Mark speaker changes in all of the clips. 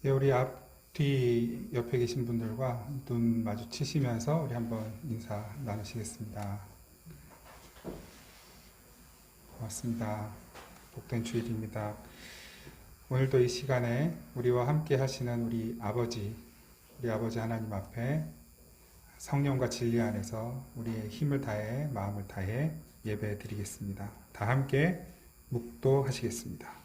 Speaker 1: 예, 우리 앞뒤 옆에 계신 분들과 눈 마주치시면서 우리 한번 인사 나누시겠습니다. 고맙습니다. 복된 주일입니다. 오늘도 이 시간에 우리와 함께 하시는 우리 아버지 하나님 앞에 성령과 진리 안에서 우리의 힘을 다해 마음을 다해 예배 드리겠습니다. 다 함께 묵도하시겠습니다.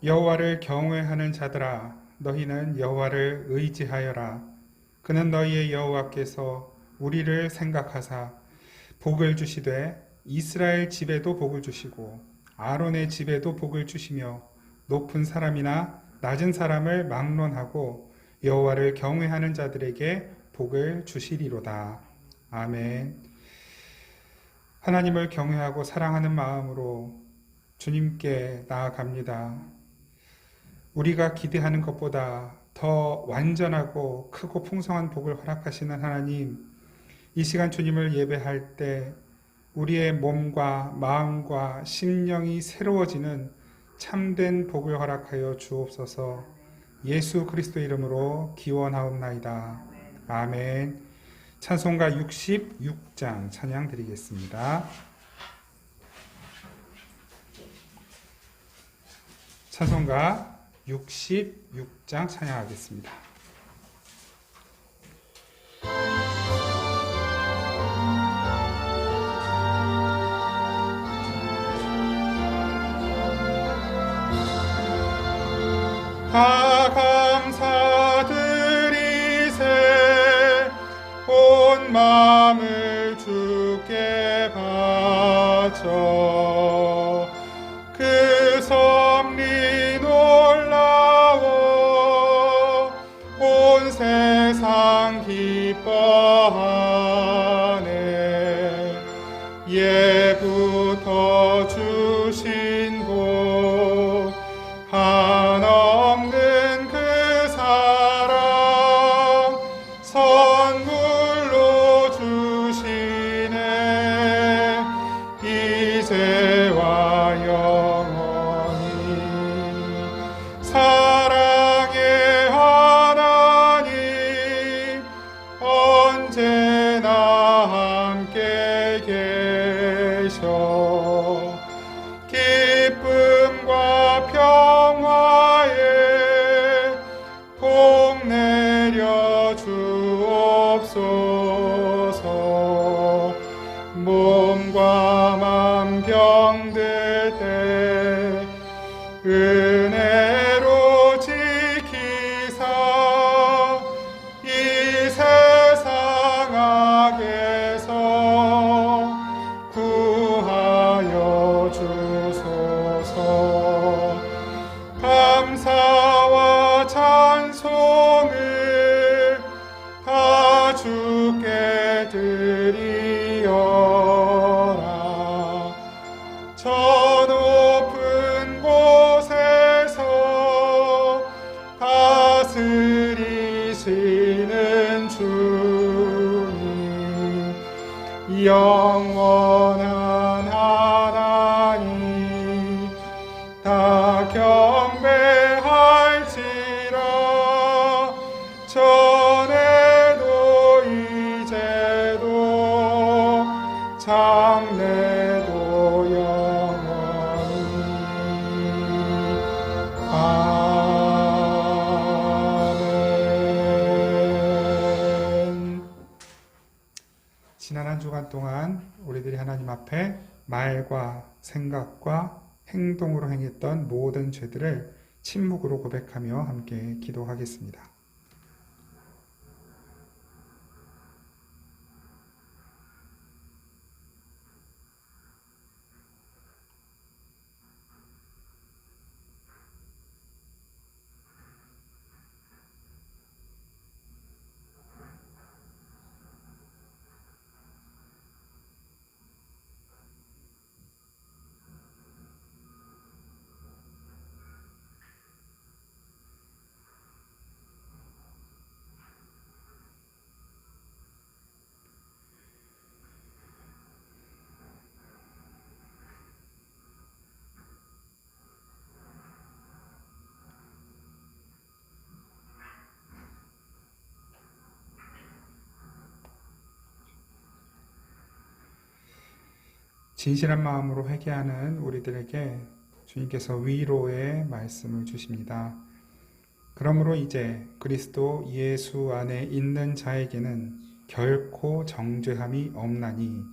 Speaker 1: 여호와를 경외하는 자들아, 너희는 여호와를 의지하여라. 그는 너희의 여호와께서 우리를 생각하사 복을 주시되 이스라엘 집에도 복을 주시고 아론의 집에도 복을 주시며 높은 사람이나 낮은 사람을 막론하고 여호와를 경외하는 자들에게 복을 주시리로다. 아멘. 하나님을 경외하고 사랑하는 마음으로 주님께 나아갑니다. 우리가 기대하는 것보다 더 완전하고 크고 풍성한 복을 허락하시는 하나님, 이 시간 주님을 예배할 때 우리의 몸과 마음과 심령이 새로워지는 참된 복을 허락하여 주옵소서. 예수 그리스도 이름으로 기원하옵나이다. 아멘. 찬송가 66장 찬양 드리겠습니다. 찬송가 66장 찬양하겠습니다. 다 감사드리세 온 마음을 주께 바쳐 그 섭리 놀라워 온 세상 기뻐하네. 예부터 주신 복 한없는 그 사랑 선물로 주시네. 이제와 영원히 사랑의 하나님 언제나 함께 계셔 기쁨과 평화에 복 내려 주옵소서. 몸과 맘 병들 때 은혜로 지키사 이 세상 악에서 구하여 주소서. 감사와 찬송을 다 주께 드리어라. 저 높은 곳에서 다스리시는 주님 영원한 하나님 다 경배할지라. 전에도 이제도 장래도 영원히 아멘. 지난 한 주간 동안 우리들이 하나님 앞에 말과 생각과 행동으로 행했던 모든 죄들을 침묵으로 고백하며 함께 기도하겠습니다. 진실한 마음으로 회개하는 우리들에게 주님께서 위로의 말씀을 주십니다. 그러므로 이제 그리스도 예수 안에 있는 자에게는 결코 정죄함이 없나니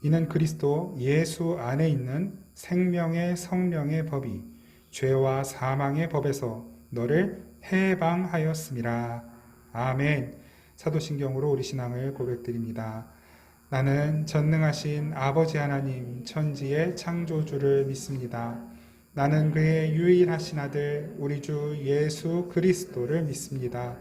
Speaker 1: 이는 그리스도 예수 안에 있는 생명의 성령의 법이 죄와 사망의 법에서 너를 해방하였음이라. 아멘. 사도신경으로 우리 신앙을 고백드립니다. 나는 전능하신 아버지 하나님 천지의 창조주를 믿습니다. 나는 그의 유일하신 아들 우리 주 예수 그리스도를 믿습니다.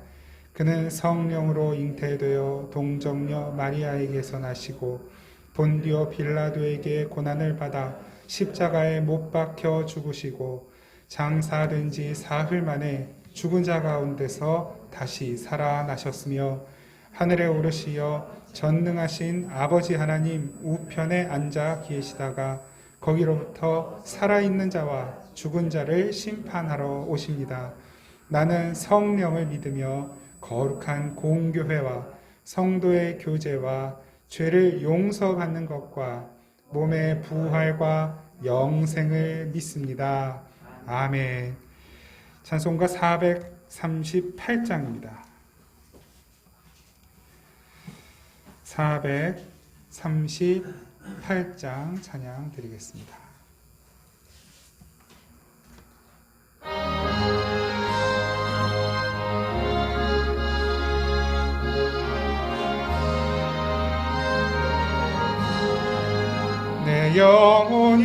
Speaker 1: 그는 성령으로 잉태되어 동정녀 마리아에게서 나시고 본디오 빌라도에게 고난을 받아 십자가에 못 박혀 죽으시고 장사된 지 사흘 만에 죽은 자 가운데서 다시 살아나셨으며 하늘에 오르시어 전능하신 아버지 하나님 우편에 앉아 계시다가 거기로부터 살아있는 자와 죽은 자를 심판하러 오십니다. 나는 성령을 믿으며 거룩한 공교회와 성도의 교제와 죄를 용서받는 것과 몸의 부활과 영생을 믿습니다. 아멘. 찬송가 438장입니다. 438장 찬양 드리겠습니다. 내 영혼이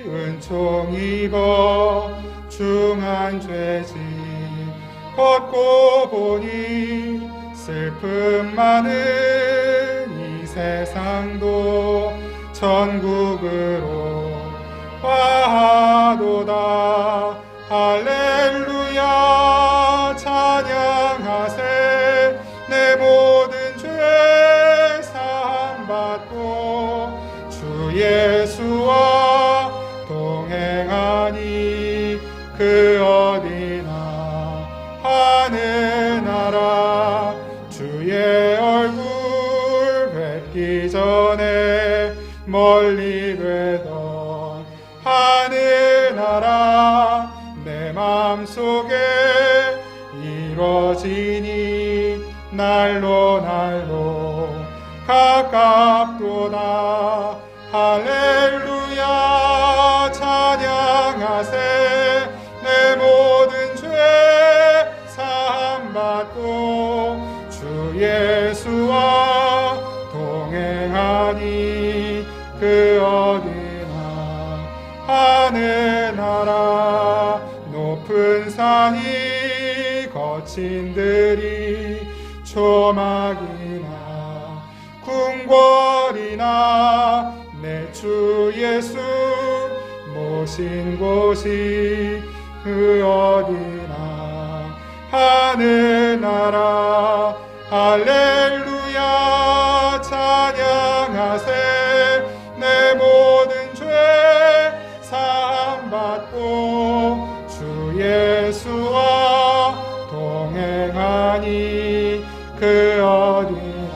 Speaker 1: 은총 입어 중한 죄짓 걷고 보니 슬픔 많은 이 세상도 천국으로 화하도다. 할렐루야 찬양하세. 내 모든 죄 사함받고 주 예수와 동행하니 그 어디나 하늘나라 주의 얼굴 뵙기 전에 멀리 되던 하늘나라 내 맘속에 이루어지니 날로 날로 가깝도다. 할렐루야 찬양하세. 내 모든 죄 사함받고 주 예수와 동행하니 그 어디나 하늘나라 높은 산이 거친 들이 초막이나 궁궐이나 내 주 예수 모신 곳이 그 어디나 하늘나라 할렐루야 찬양하세. 내 모든 죄 사함받고 주 예수와 동행하니 그 어디나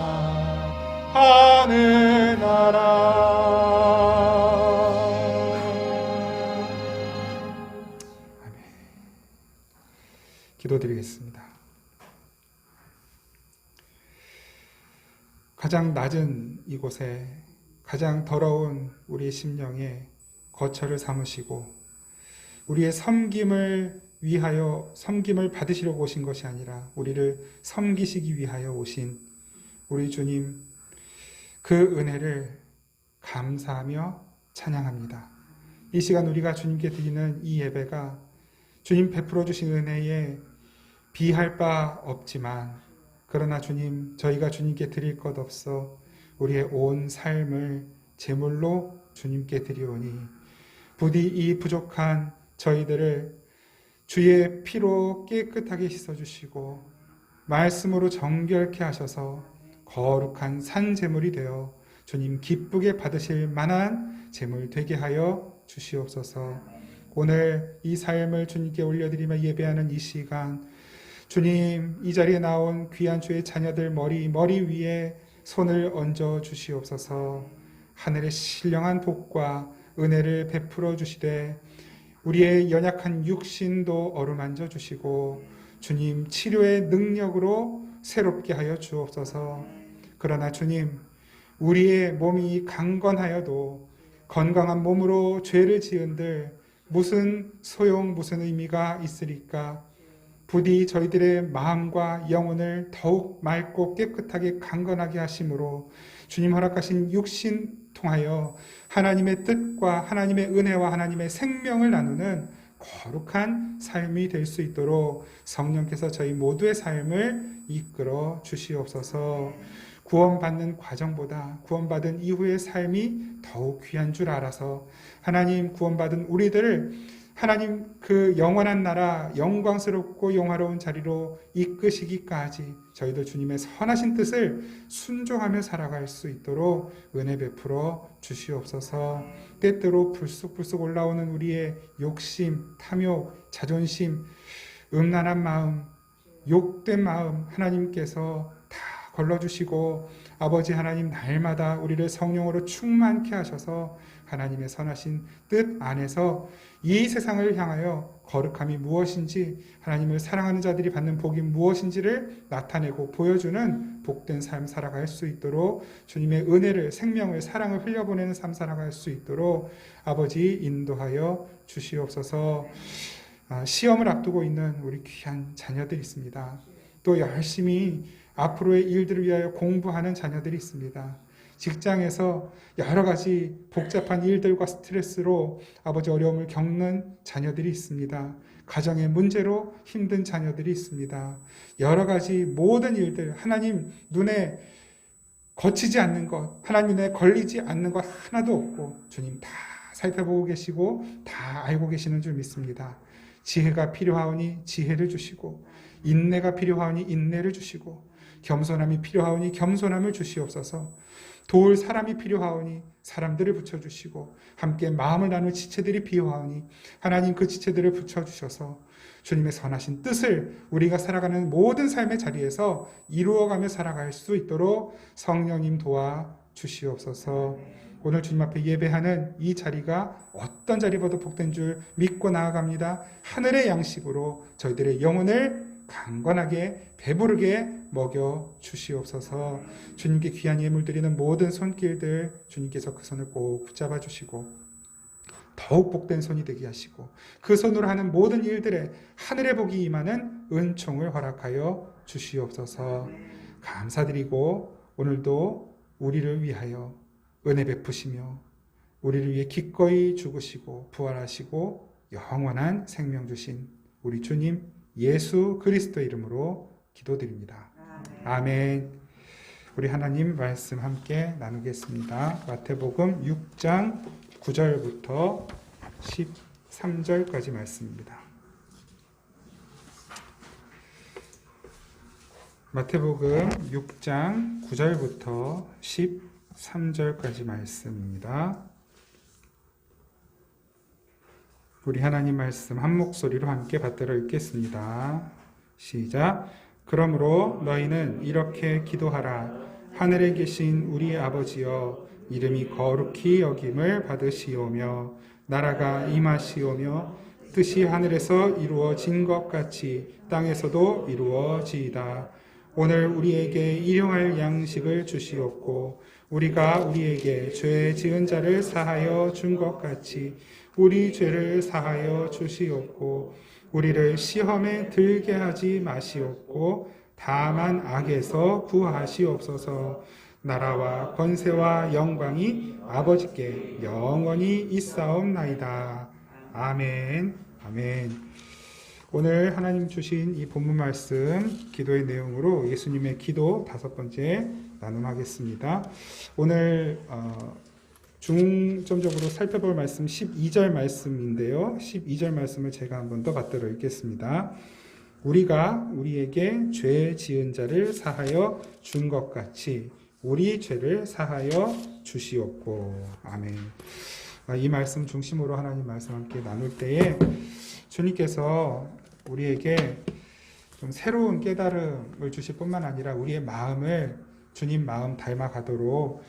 Speaker 1: 하늘나라. 기도드리겠습니다. 가장 낮은 이곳에 가장 더러운 우리 심령에 거처를 삼으시고 우리의 섬김을 위하여 섬김을 받으시려고 오신 것이 아니라 우리를 섬기시기 위하여 오신 우리 주님, 그 은혜를 감사하며 찬양합니다. 이 시간 우리가 주님께 드리는 이 예배가 주님 베풀어 주신 은혜에 비할 바 없지만, 그러나 주님, 저희가 주님께 드릴 것 없어 우리의 온 삶을 제물로 주님께 드리오니 부디 이 부족한 저희들을 주의 피로 깨끗하게 씻어주시고 말씀으로 정결케 하셔서 거룩한 산제물이 되어 주님 기쁘게 받으실 만한 제물 되게 하여 주시옵소서. 오늘 이 삶을 주님께 올려드리며 예배하는 이 시간, 주님, 이 자리에 나온 귀한 주의 자녀들 머리 위에 손을 얹어 주시옵소서. 하늘의 신령한 복과 은혜를 베풀어 주시되 우리의 연약한 육신도 어루만져 주시고 주님, 치료의 능력으로 새롭게 하여 주옵소서. 그러나 주님, 우리의 몸이 강건하여도 건강한 몸으로 죄를 지은들 무슨 소용, 무슨 의미가 있으리까? 부디 저희들의 마음과 영혼을 더욱 맑고 깨끗하게 강건하게 하심으로 주님 허락하신 육신 통하여 하나님의 뜻과 하나님의 은혜와 하나님의 생명을 나누는 거룩한 삶이 될 수 있도록 성령께서 저희 모두의 삶을 이끌어 주시옵소서. 구원받는 과정보다 구원받은 이후의 삶이 더욱 귀한 줄 알아서 하나님, 구원받은 우리들을 하나님 그 영원한 나라, 영광스럽고 영화로운 자리로 이끄시기까지 저희도 주님의 선하신 뜻을 순종하며 살아갈 수 있도록 은혜 베풀어 주시옵소서. 때때로 불쑥불쑥 올라오는 우리의 욕심, 탐욕, 자존심, 음란한 마음, 욕된 마음 하나님께서 다 걸러주시고 아버지 하나님, 날마다 우리를 성령으로 충만케 하셔서 하나님의 선하신 뜻 안에서 이 세상을 향하여 거룩함이 무엇인지, 하나님을 사랑하는 자들이 받는 복이 무엇인지를 나타내고 보여주는 복된 삶 살아갈 수 있도록 주님의 은혜를, 생명을, 사랑을 흘려보내는 삶 살아갈 수 있도록 아버지 인도하여 주시옵소서. 시험을 앞두고 있는 우리 귀한 자녀들이 있습니다. 또 열심히 앞으로의 일들을 위하여 공부하는 자녀들이 있습니다. 직장에서 여러 가지 복잡한 일들과 스트레스로 아버지 어려움을 겪는 자녀들이 있습니다. 가정의 문제로 힘든 자녀들이 있습니다. 여러 가지 모든 일들, 하나님 눈에 거치지 않는 것, 하나님 눈에 걸리지 않는 것 하나도 없고 주님 다 살펴보고 계시고 다 알고 계시는 줄 믿습니다. 지혜가 필요하오니 지혜를 주시고, 인내가 필요하오니 인내를 주시고, 겸손함이 필요하오니 겸손함을 주시옵소서. 도울 사람이 필요하오니 사람들을 붙여주시고, 함께 마음을 나눌 지체들이 필요하오니 하나님 그 지체들을 붙여주셔서 주님의 선하신 뜻을 우리가 살아가는 모든 삶의 자리에서 이루어가며 살아갈 수 있도록 성령님 도와 주시옵소서. 오늘 주님 앞에 예배하는 이 자리가 어떤 자리보다 복된 줄 믿고 나아갑니다. 하늘의 양식으로 저희들의 영혼을 강건하게 배부르게 먹여 주시옵소서. 주님께 귀한 예물 드리는 모든 손길들 주님께서 그 손을 꼭 붙잡아 주시고 더욱 복된 손이 되게 하시고 그 손으로 하는 모든 일들에 하늘의 복이 임하는 은총을 허락하여 주시옵소서. 감사드리고 오늘도 우리를 위하여 은혜 베푸시며 우리를 위해 기꺼이 죽으시고 부활하시고 영원한 생명 주신 우리 주님 예수 그리스도 이름으로 기도드립니다. 아멘. 우리 하나님 말씀 함께 나누겠습니다. 마태복음 6장 9절부터 13절까지 말씀입니다. 마태복음 6장 9절부터 13절까지 말씀입니다. 우리 하나님 말씀 한 목소리로 함께 받들어 읽겠습니다. 시작. 그러므로 너희는 이렇게 기도하라. 하늘에 계신 우리 아버지여, 이름이 거룩히 여김을 받으시오며 나라가 임하시오며 뜻이 하늘에서 이루어진 것 같이 땅에서도 이루어지이다. 오늘 우리에게 일용할 양식을 주시옵고 우리가 우리에게 죄 지은 자를 사하여 준 것 같이 우리 죄를 사하여 주시옵고 우리를 시험에 들게 하지 마시옵고 다만 악에서 구하시옵소서. 나라와 권세와 영광이 아버지께 영원히 있사옵나이다. 아멘. 아멘. 오늘 하나님 주신 이 본문 말씀 기도의 내용으로 예수님의 기도 5번째 나눔하겠습니다. 오늘 중점적으로 살펴볼 말씀 12절 말씀인데요. 12절 말씀을 제가 한 번 더 받들어 읽겠습니다. 우리가 우리에게 죄 지은 자를 사하여 준 것 같이 우리 죄를 사하여 주시옵고. 아멘. 이 말씀 중심으로 하나님 말씀 함께 나눌 때에 주님께서 우리에게 좀 새로운 깨달음을 주실 뿐만 아니라 우리의 마음을 주님 마음 닮아가도록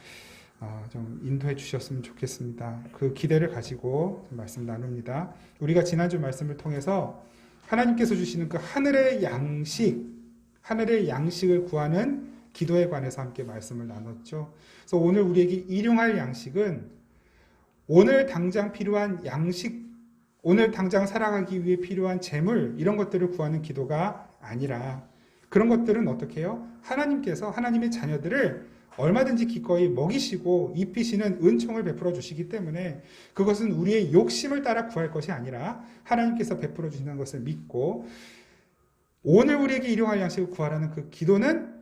Speaker 1: 좀 인도해 주셨으면 좋겠습니다. 그 기대를 가지고 말씀 나눕니다. 우리가 지난주 말씀을 통해서 하나님께서 주시는 그 하늘의 양식을 구하는 기도에 관해서 함께 말씀을 나눴죠. 그래서 오늘 우리에게 일용할 양식은 오늘 당장 필요한 양식, 오늘 당장 살아가기 위해 필요한 재물, 이런 것들을 구하는 기도가 아니라 그런 것들은 어떻게 해요? 하나님께서 하나님의 자녀들을 얼마든지 기꺼이 먹이시고 입히시는 은총을 베풀어 주시기 때문에 그것은 우리의 욕심을 따라 구할 것이 아니라 하나님께서 베풀어 주시는 것을 믿고 오늘 우리에게 일용할 양식을 구하라는 그 기도는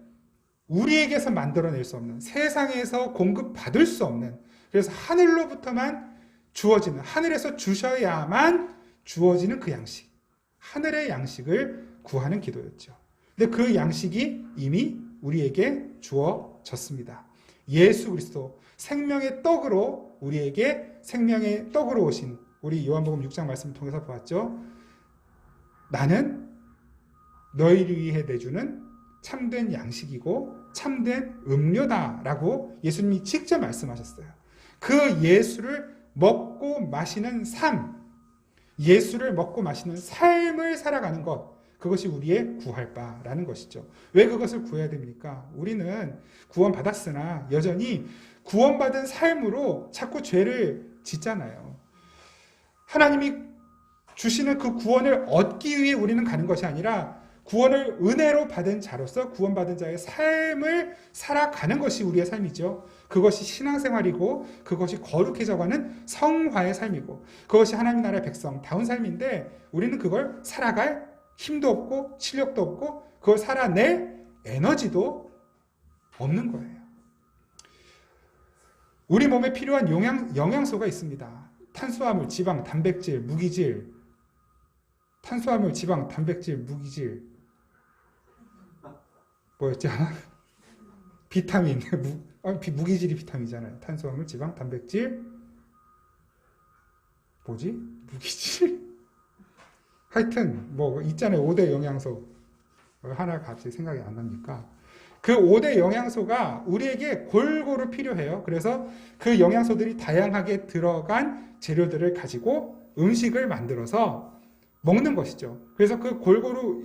Speaker 1: 우리에게서 만들어낼 수 없는, 세상에서 공급받을 수 없는, 그래서 하늘로부터만 주어지는, 하늘에서 주셔야만 주어지는 그 양식, 하늘의 양식을 구하는 기도였죠. 근데 그 양식이 이미 우리에게 주어졌습니다. 예수 그리스도 생명의 떡으로 우리에게 생명의 떡으로 오신, 우리 요한복음 6장 말씀을 통해서 보았죠. 나는 너희를 위해 내주는 참된 양식이고 참된 음료다라고 예수님이 직접 말씀하셨어요. 그 예수를 먹고 마시는 삶, 예수를 먹고 마시는 삶을 살아가는 것, 그것이 우리의 구할 바라는 것이죠. 왜 그것을 구해야 됩니까? 우리는 구원받았으나 여전히 구원받은 삶으로 자꾸 죄를 짓잖아요. 하나님이 주시는 그 구원을 얻기 위해 우리는 가는 것이 아니라 구원을 은혜로 받은 자로서 구원받은 자의 삶을 살아가는 것이 우리의 삶이죠. 그것이 신앙생활이고 그것이 거룩해져가는 성화의 삶이고 그것이 하나님 나라의 백성다운 삶인데 우리는 그걸 살아갈 힘도 없고 실력도 없고 그걸 살아낼 에너지도 없는 거예요. 우리 몸에 필요한 영양소가 있습니다. 탄수화물, 지방, 단백질, 무기질, 탄수화물, 지방, 단백질, 무기질, 뭐였지? 비타민, 무기질이 비타민이잖아요. 탄수화물, 지방, 단백질, 뭐지? 무기질? 하여튼 뭐 있잖아요. 5대 영양소. 하나 갑자기 생각이 안 납니까? 그 5대 영양소가 우리에게 골고루 필요해요. 그래서 그 영양소들이 다양하게 들어간 재료들을 가지고 음식을 만들어서 먹는 것이죠. 그래서 그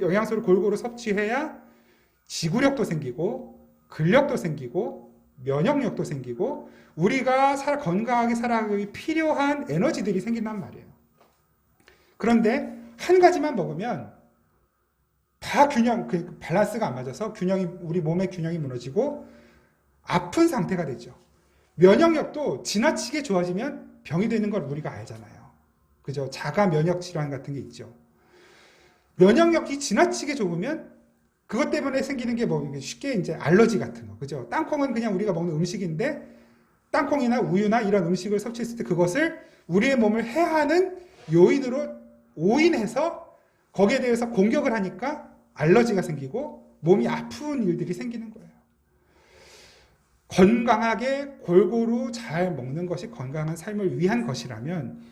Speaker 1: 영양소를 골고루 섭취해야 지구력도 생기고 근력도 생기고 면역력도 생기고 우리가 건강하게 살아가기 필요한 에너지들이 생긴단 말이에요. 그런데 한 가지만 먹으면 다 밸런스가 안 맞아서 우리 몸의 균형이 무너지고 아픈 상태가 되죠. 면역력도 지나치게 좋아지면 병이 되는 걸 우리가 알잖아요. 그죠? 자가 면역 질환 같은 게 있죠. 면역력이 지나치게 좋으면 그것 때문에 생기는 게 뭐 쉽게 이제 알러지 같은 거. 그죠? 땅콩은 그냥 우리가 먹는 음식인데 땅콩이나 우유나 이런 음식을 섭취했을 때 그것을 우리의 몸을 해하는 요인으로 오인해서 거기에 대해서 공격을 하니까 알러지가 생기고 몸이 아픈 일들이 생기는 거예요. 건강하게 골고루 잘 먹는 것이 건강한 삶을 위한 것이라면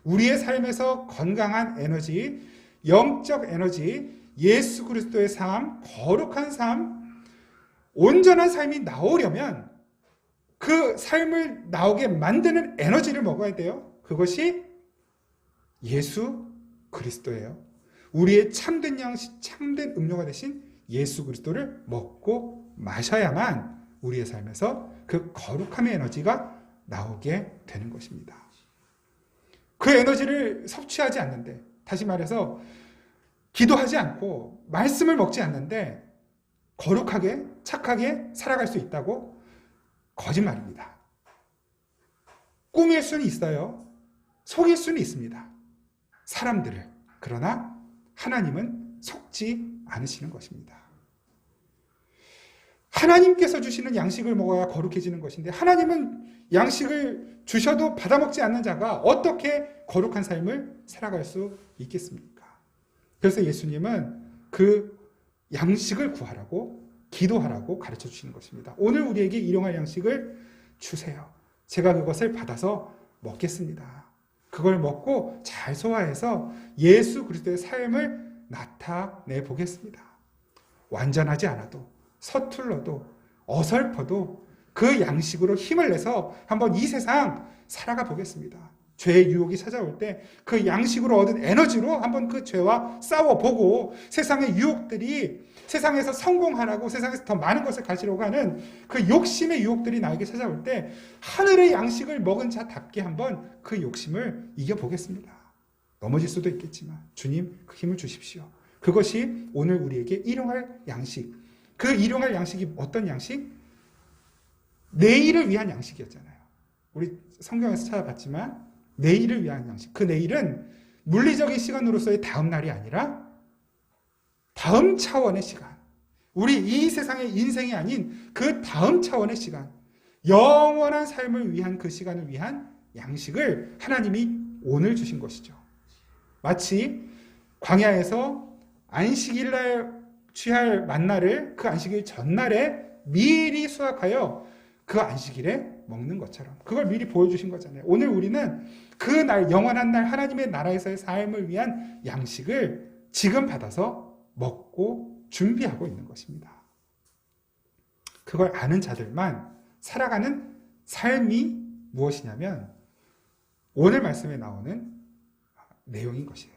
Speaker 1: 우리의 삶에서 건강한 에너지, 영적 에너지, 예수 그리스도의 삶, 거룩한 삶, 온전한 삶이 나오려면 그 삶을 나오게 만드는 에너지를 먹어야 돼요. 그것이 예수 그리스도예요. 우리의 참된 양식, 참된 음료가 되신 예수 그리스도를 먹고 마셔야만 우리의 삶에서 그 거룩함의 에너지가 나오게 되는 것입니다. 그 에너지를 섭취하지 않는데, 다시 말해서 기도하지 않고 말씀을 먹지 않는데 거룩하게 착하게 살아갈 수 있다고? 거짓말입니다. 꾸밀 수는 있어요. 속일 수는 있습니다. 사람들을. 그러나 하나님은 속지 않으시는 것입니다. 하나님께서 주시는 양식을 먹어야 거룩해지는 것인데, 하나님은 양식을 주셔도 받아먹지 않는 자가 어떻게 거룩한 삶을 살아갈 수 있겠습니까? 그래서 예수님은 그 양식을 구하라고, 기도하라고 가르쳐 주시는 것입니다. 오늘 우리에게 일용할 양식을 주세요. 제가 그것을 받아서 먹겠습니다. 그걸 먹고 잘 소화해서 예수 그리스도의 삶을 나타내 보겠습니다. 완전하지 않아도, 서툴러도, 어설퍼도 그 양식으로 힘을 내서 한번 이 세상 살아가 보겠습니다. 죄의 유혹이 찾아올 때 그 양식으로 얻은 에너지로 한번 그 죄와 싸워보고, 세상의 유혹들이, 세상에서 성공하라고, 세상에서 더 많은 것을 가지려고 하는 그 욕심의 유혹들이 나에게 찾아올 때 하늘의 양식을 먹은 자답게 한번 그 욕심을 이겨보겠습니다. 넘어질 수도 있겠지만 주님 그 힘을 주십시오. 그것이 오늘 우리에게 일용할 양식. 그 일용할 양식이 어떤 양식? 내일을 위한 양식이었잖아요. 우리 성경에서 찾아봤지만 내일을 위한 양식. 그 내일은 물리적인 시간으로서의 다음 날이 아니라 다음 차원의 시간. 우리 이 세상의 인생이 아닌 그 다음 차원의 시간. 영원한 삶을 위한 그 시간을 위한 양식을 하나님이 오늘 주신 것이죠. 마치 광야에서 안식일날 취할 만나를 그 안식일 전날에 미리 수확하여 그 안식일에 먹는 것처럼 그걸 미리 보여주신 거잖아요. 오늘 우리는 그 날, 영원한 날 하나님의 나라에서의 삶을 위한 양식을 지금 받아서 먹고 준비하고 있는 것입니다. 그걸 아는 자들만 살아가는 삶이 무엇이냐면 오늘 말씀에 나오는 내용인 것이에요.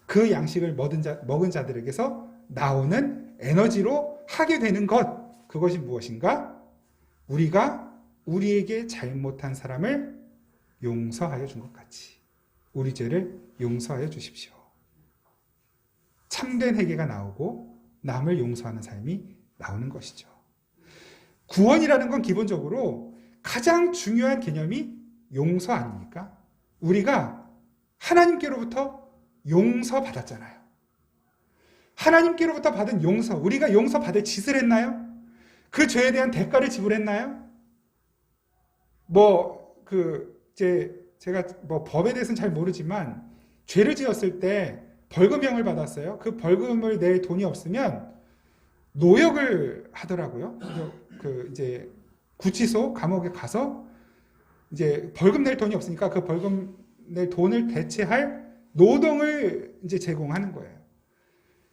Speaker 1: 그 양식을 먹은 자들에게서 나오는 에너지로 하게 되는 것, 그것이 무엇인가? 우리가 우리에게 잘못한 사람을 용서하여 준 것 같이 우리 죄를 용서하여 주십시오. 참된 회개가 나오고 남을 용서하는 삶이 나오는 것이죠. 구원이라는 건 기본적으로 가장 중요한 개념이 용서 아닙니까? 우리가 하나님께로부터 용서받았잖아요. 하나님께로부터 받은 용서, 우리가 용서받을 짓을 했나요? 그 죄에 대한 대가를 지불했나요? 제가 법에 대해서는 잘 모르지만 죄를 지었을 때 벌금형을 받았어요. 그 벌금을 낼 돈이 없으면 노역을 하더라고요. 이제 구치소 감옥에 가서 이제 벌금 낼 돈이 없으니까 그 벌금 낼 돈을 대체할 노동을 이제 제공하는 거예요.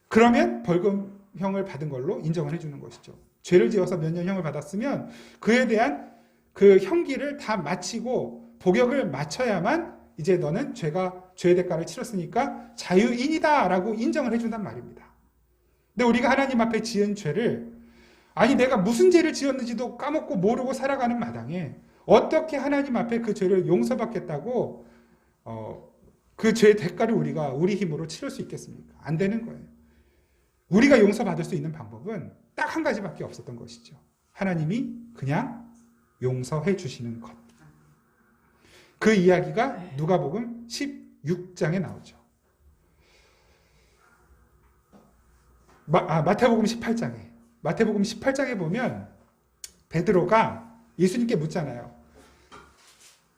Speaker 1: 그러면 벌금형을 받은 걸로 인정을 해주는 것이죠. 죄를 지어서 몇 년 형을 받았으면 그에 대한 그 형기를 다 마치고 복역을 마쳐야만 이제 너는 죄의 대가를 치렀으니까 자유인이다라고 인정을 해준단 말입니다. 근데 우리가 하나님 앞에 지은 죄를, 아니 내가 무슨 죄를 지었는지도 까먹고 모르고 살아가는 마당에 어떻게 하나님 앞에 그 죄를 용서받겠다고 그 죄의 대가를 우리가 우리 힘으로 치를 수 있겠습니까? 안 되는 거예요. 우리가 용서받을 수 있는 방법은 딱 한 가지밖에 없었던 것이죠. 하나님이 그냥 용서해 주시는 것. 그 이야기가 누가복음 16장에 나오죠. 마태복음 18장에 보면 베드로가 예수님께 묻잖아요.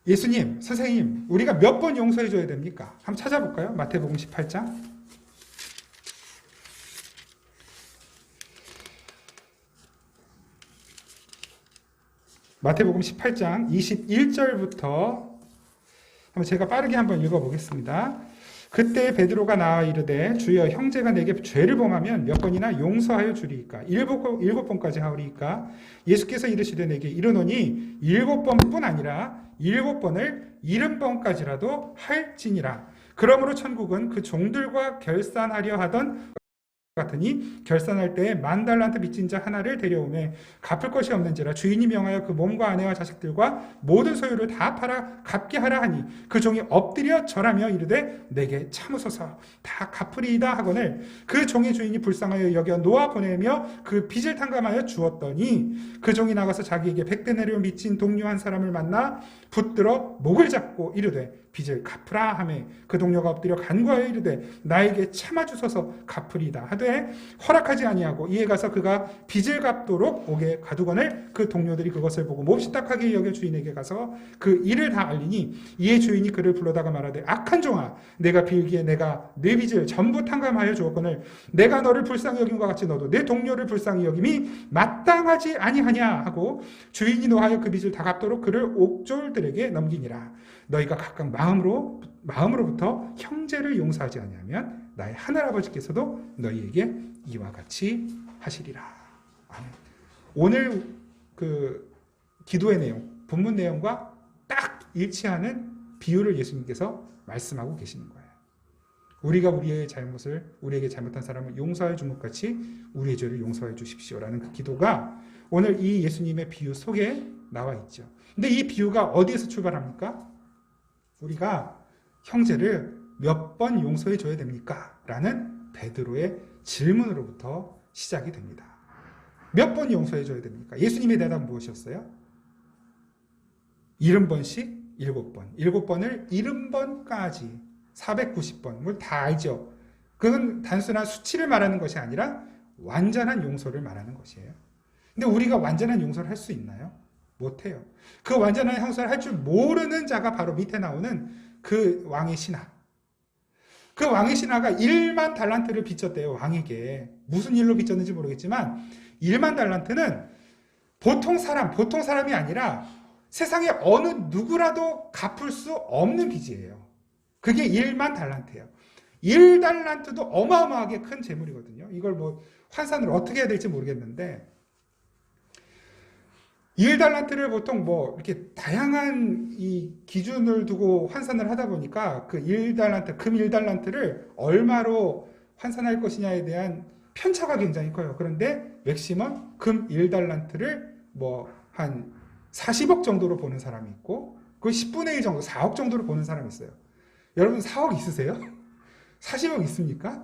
Speaker 1: 예수님, 선생님, 우리가 몇 번 용서해 줘야 됩니까? 한번 찾아볼까요? 마태복음 18장. 마태복음 18장 21절부터 한번 제가 빠르게 한번 읽어보겠습니다. 그때 베드로가 나와 이르되 주여 형제가 내게 죄를 범하면 몇 번이나 용서하여 주리이까? 일곱 번까지 하오리이까? 예수께서 이르시되 내게 이르노니 7번뿐 아니라 7번을 70번까지라도 할지니라. 그러므로 천국은 그 종들과 결산하려 하던 같으니 결산할 때에 10,000달란트 빚진 자 하나를 데려오매 갚을 것이 없는지라 주인이 명하여 그 몸과 아내와 자식들과 모든 소유를 다 팔아 갚게 하라 하니 그 종이 엎드려 절하며 이르되 내게 참으소서 다 갚으리이다 하거늘 그 종의 주인이 불쌍하여 여겨 놓아 보내며 그 빚을 탕감하여 주었더니 그 종이 나가서 자기에게 100데나리온 빚진 동료 한 사람을 만나 붙들어 목을 잡고 이르되 빚을 갚으라 하매 그 동료가 엎드려 간구하여 이르되 나에게 참아주소서 갚으리이다 하되 허락하지 아니하고 이에 가서 그가 빚을 갚도록 옥에 가두거늘 그 동료들이 그것을 보고 몹시 딱하게 여겨 주인에게 가서 그 일을 다 알리니 이에 주인이 그를 불러다가 말하되 악한 종아 내가 빌기에 내가 내 빚을 전부 탕감하여 주었거늘 내가 너를 불쌍히 여김과 같이 너도 내 동료를 불쌍히 여김이 마땅하지 아니하냐 하고 주인이 노하여 그 빚을 다 갚도록 그를 옥졸들에게 넘기니라. 너희가 각각 마음으로부터 형제를 용서하지 아니하면 나의 하늘아버지께서도 너희에게 이와 같이 하시리라. 아멘. 오늘 그 기도의 내용, 본문 내용과 딱 일치하는 비유를 예수님께서 말씀하고 계시는 거예요. 우리가 우리의 잘못을, 우리에게 잘못한 사람을 용서해 준 것 같이 우리의 죄를 용서해 주십시오라는 그 기도가 오늘 이 예수님의 비유 속에 나와 있죠. 근데 이 비유가 어디에서 출발합니까? 우리가 형제를 몇 번 용서해 줘야 됩니까? 라는 베드로의 질문으로부터 시작이 됩니다. 몇 번 용서해 줘야 됩니까? 예수님의 대답은 무엇이었어요? 70번씩 7번. 7번을 70번까지 490번. 뭘 다 알죠? 그건 단순한 수치를 말하는 것이 아니라 완전한 용서를 말하는 것이에요. 근데 우리가 완전한 용서를 할 수 있나요? 못해요. 그 완전한 형사를 할 줄 모르는 자가 바로 밑에 나오는 그 왕의 신하. 그 왕의 신하가 1만 달란트를 빚졌대요. 왕에게. 무슨 일로 빚졌는지 모르겠지만 1만 달란트는 보통 사람이 아니라 세상에 어느 누구라도 갚을 수 없는 빚이에요. 그게 1만 달란트예요. 1달란트도 어마어마하게 큰 재물이거든요. 이걸 뭐 환산을 어떻게 해야 될지 모르겠는데 1달란트를 보통 뭐 이렇게 다양한 이 기준을 두고 환산을 하다 보니까 그 1달란트, 금 1달란트를 얼마로 환산할 것이냐에 대한 편차가 굉장히 커요. 그런데 맥시멈 금 1달란트를 뭐 한 40억 정도로 보는 사람이 있고 그 10분의 1 정도, 4억 정도로 보는 사람이 있어요. 여러분 4억 있으세요? 40억 있습니까?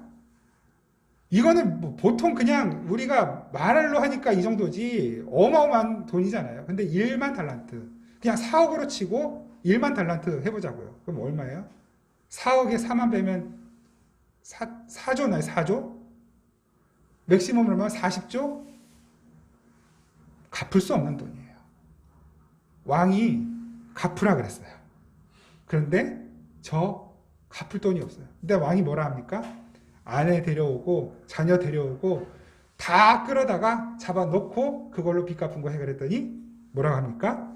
Speaker 1: 이거는 뭐 보통 그냥 우리가 말로 하니까 이 정도지 어마어마한 돈이잖아요. 근데 1만 달란트 그냥 4억으로 치고 1만 달란트 해보자고요. 그럼 얼마예요? 4억에 4만 빼면 4조나요? 4조? 맥시멈 얼마? 40조? 갚을 수 없는 돈이에요. 왕이 갚으라 그랬어요. 그런데 저 갚을 돈이 없어요. 근데 왕이 뭐라 합니까? 아내 데려오고 자녀 데려오고 다 끌어다가 잡아놓고 그걸로 빚 갚은 거 해결했더니 뭐라고 합니까?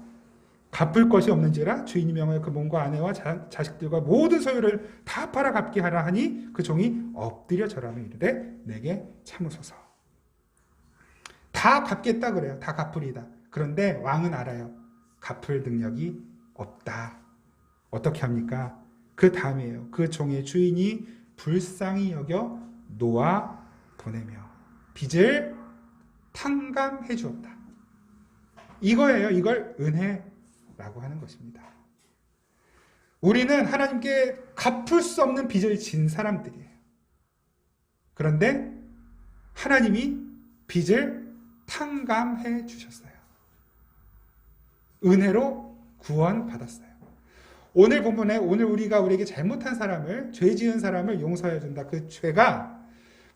Speaker 1: 갚을 것이 없는지라 주인이 명하여 그 몸과 아내와 자식들과 모든 소유를 다 팔아 갚게 하라 하니 그 종이 엎드려 절하며 이르되 내게 참으소서. 다 갚겠다 그래요. 다 갚으리다. 그런데 왕은 알아요. 갚을 능력이 없다. 어떻게 합니까? 그 다음이에요. 그 종의 주인이 불쌍히 여겨 놓아 보내며 빚을 탕감해 주었다. 이거예요. 이걸 은혜라고 하는 것입니다. 우리는 하나님께 갚을 수 없는 빚을 진 사람들이에요. 그런데 하나님이 빚을 탕감해 주셨어요. 은혜로 구원받았어요. 오늘 본문에 오늘 우리가 우리에게 잘못한 사람을, 죄 지은 사람을 용서해 준다. 그 죄가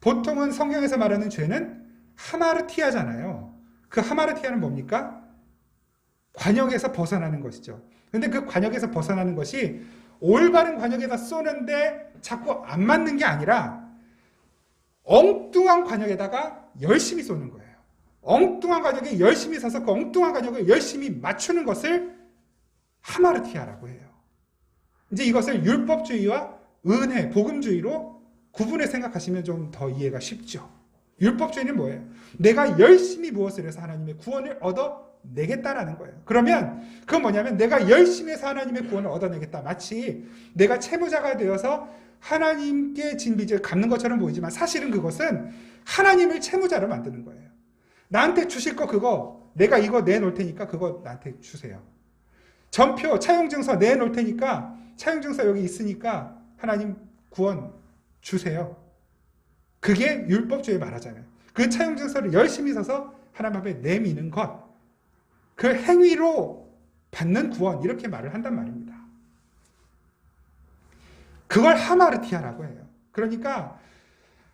Speaker 1: 보통은 성경에서 말하는 죄는 하마르티아잖아요. 그 하마르티아는 뭡니까? 관역에서 벗어나는 것이죠. 그런데 그 관역에서 벗어나는 것이 올바른 관역에다 쏘는데 자꾸 안 맞는 게 아니라 엉뚱한 관역에다가 열심히 쏘는 거예요. 엉뚱한 관역에 열심히 서서 그 엉뚱한 관역을 열심히 맞추는 것을 하마르티아라고 해요. 이제 이것을 율법주의와 은혜, 복음주의로 구분해 생각하시면 좀 더 이해가 쉽죠. 율법주의는 뭐예요? 내가 열심히 무엇을 해서 하나님의 구원을 얻어내겠다라는 거예요. 그러면 그건 뭐냐면 내가 열심히 해서 하나님의 구원을 얻어내겠다. 마치 내가 채무자가 되어서 하나님께 진 빚을 갚는 것처럼 보이지만 사실은 그것은 하나님을 채무자로 만드는 거예요. 나한테 주실 거 그거 내가 이거 내놓을 테니까 그거 나한테 주세요. 전표 차용증서 내놓을 테니까 차용증서 여기 있으니까 하나님 구원 주세요. 그게 율법주의 말하잖아요. 그 차용증서를 열심히 써서 하나님 앞에 내미는 것, 그 행위로 받는 구원, 이렇게 말을 한단 말입니다. 그걸 하마르티아라고 해요. 그러니까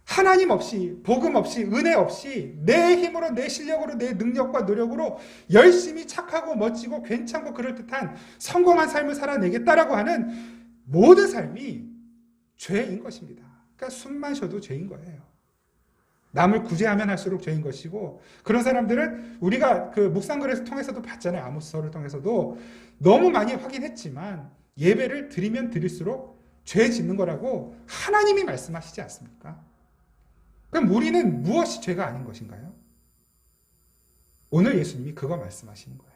Speaker 1: 하나님 없이, 복음 없이, 은혜 없이 내 힘으로, 내 실력으로, 내 능력과 노력으로 열심히 착하고 멋지고 괜찮고 그럴듯한 성공한 삶을 살아내겠다라고 하는 모든 삶이 죄인 것입니다. 그러니까 숨만 쉬어도 죄인 거예요. 남을 구제하면 할수록 죄인 것이고, 그런 사람들은 우리가 그 묵상글에서 통해서도 봤잖아요. 아모스서를 통해서도 너무 많이 확인했지만 예배를 드리면 드릴수록 죄 짓는 거라고 하나님이 말씀하시지 않습니까? 그럼 우리는 무엇이 죄가 아닌 것인가요? 오늘 예수님이 그거 말씀하시는 거예요.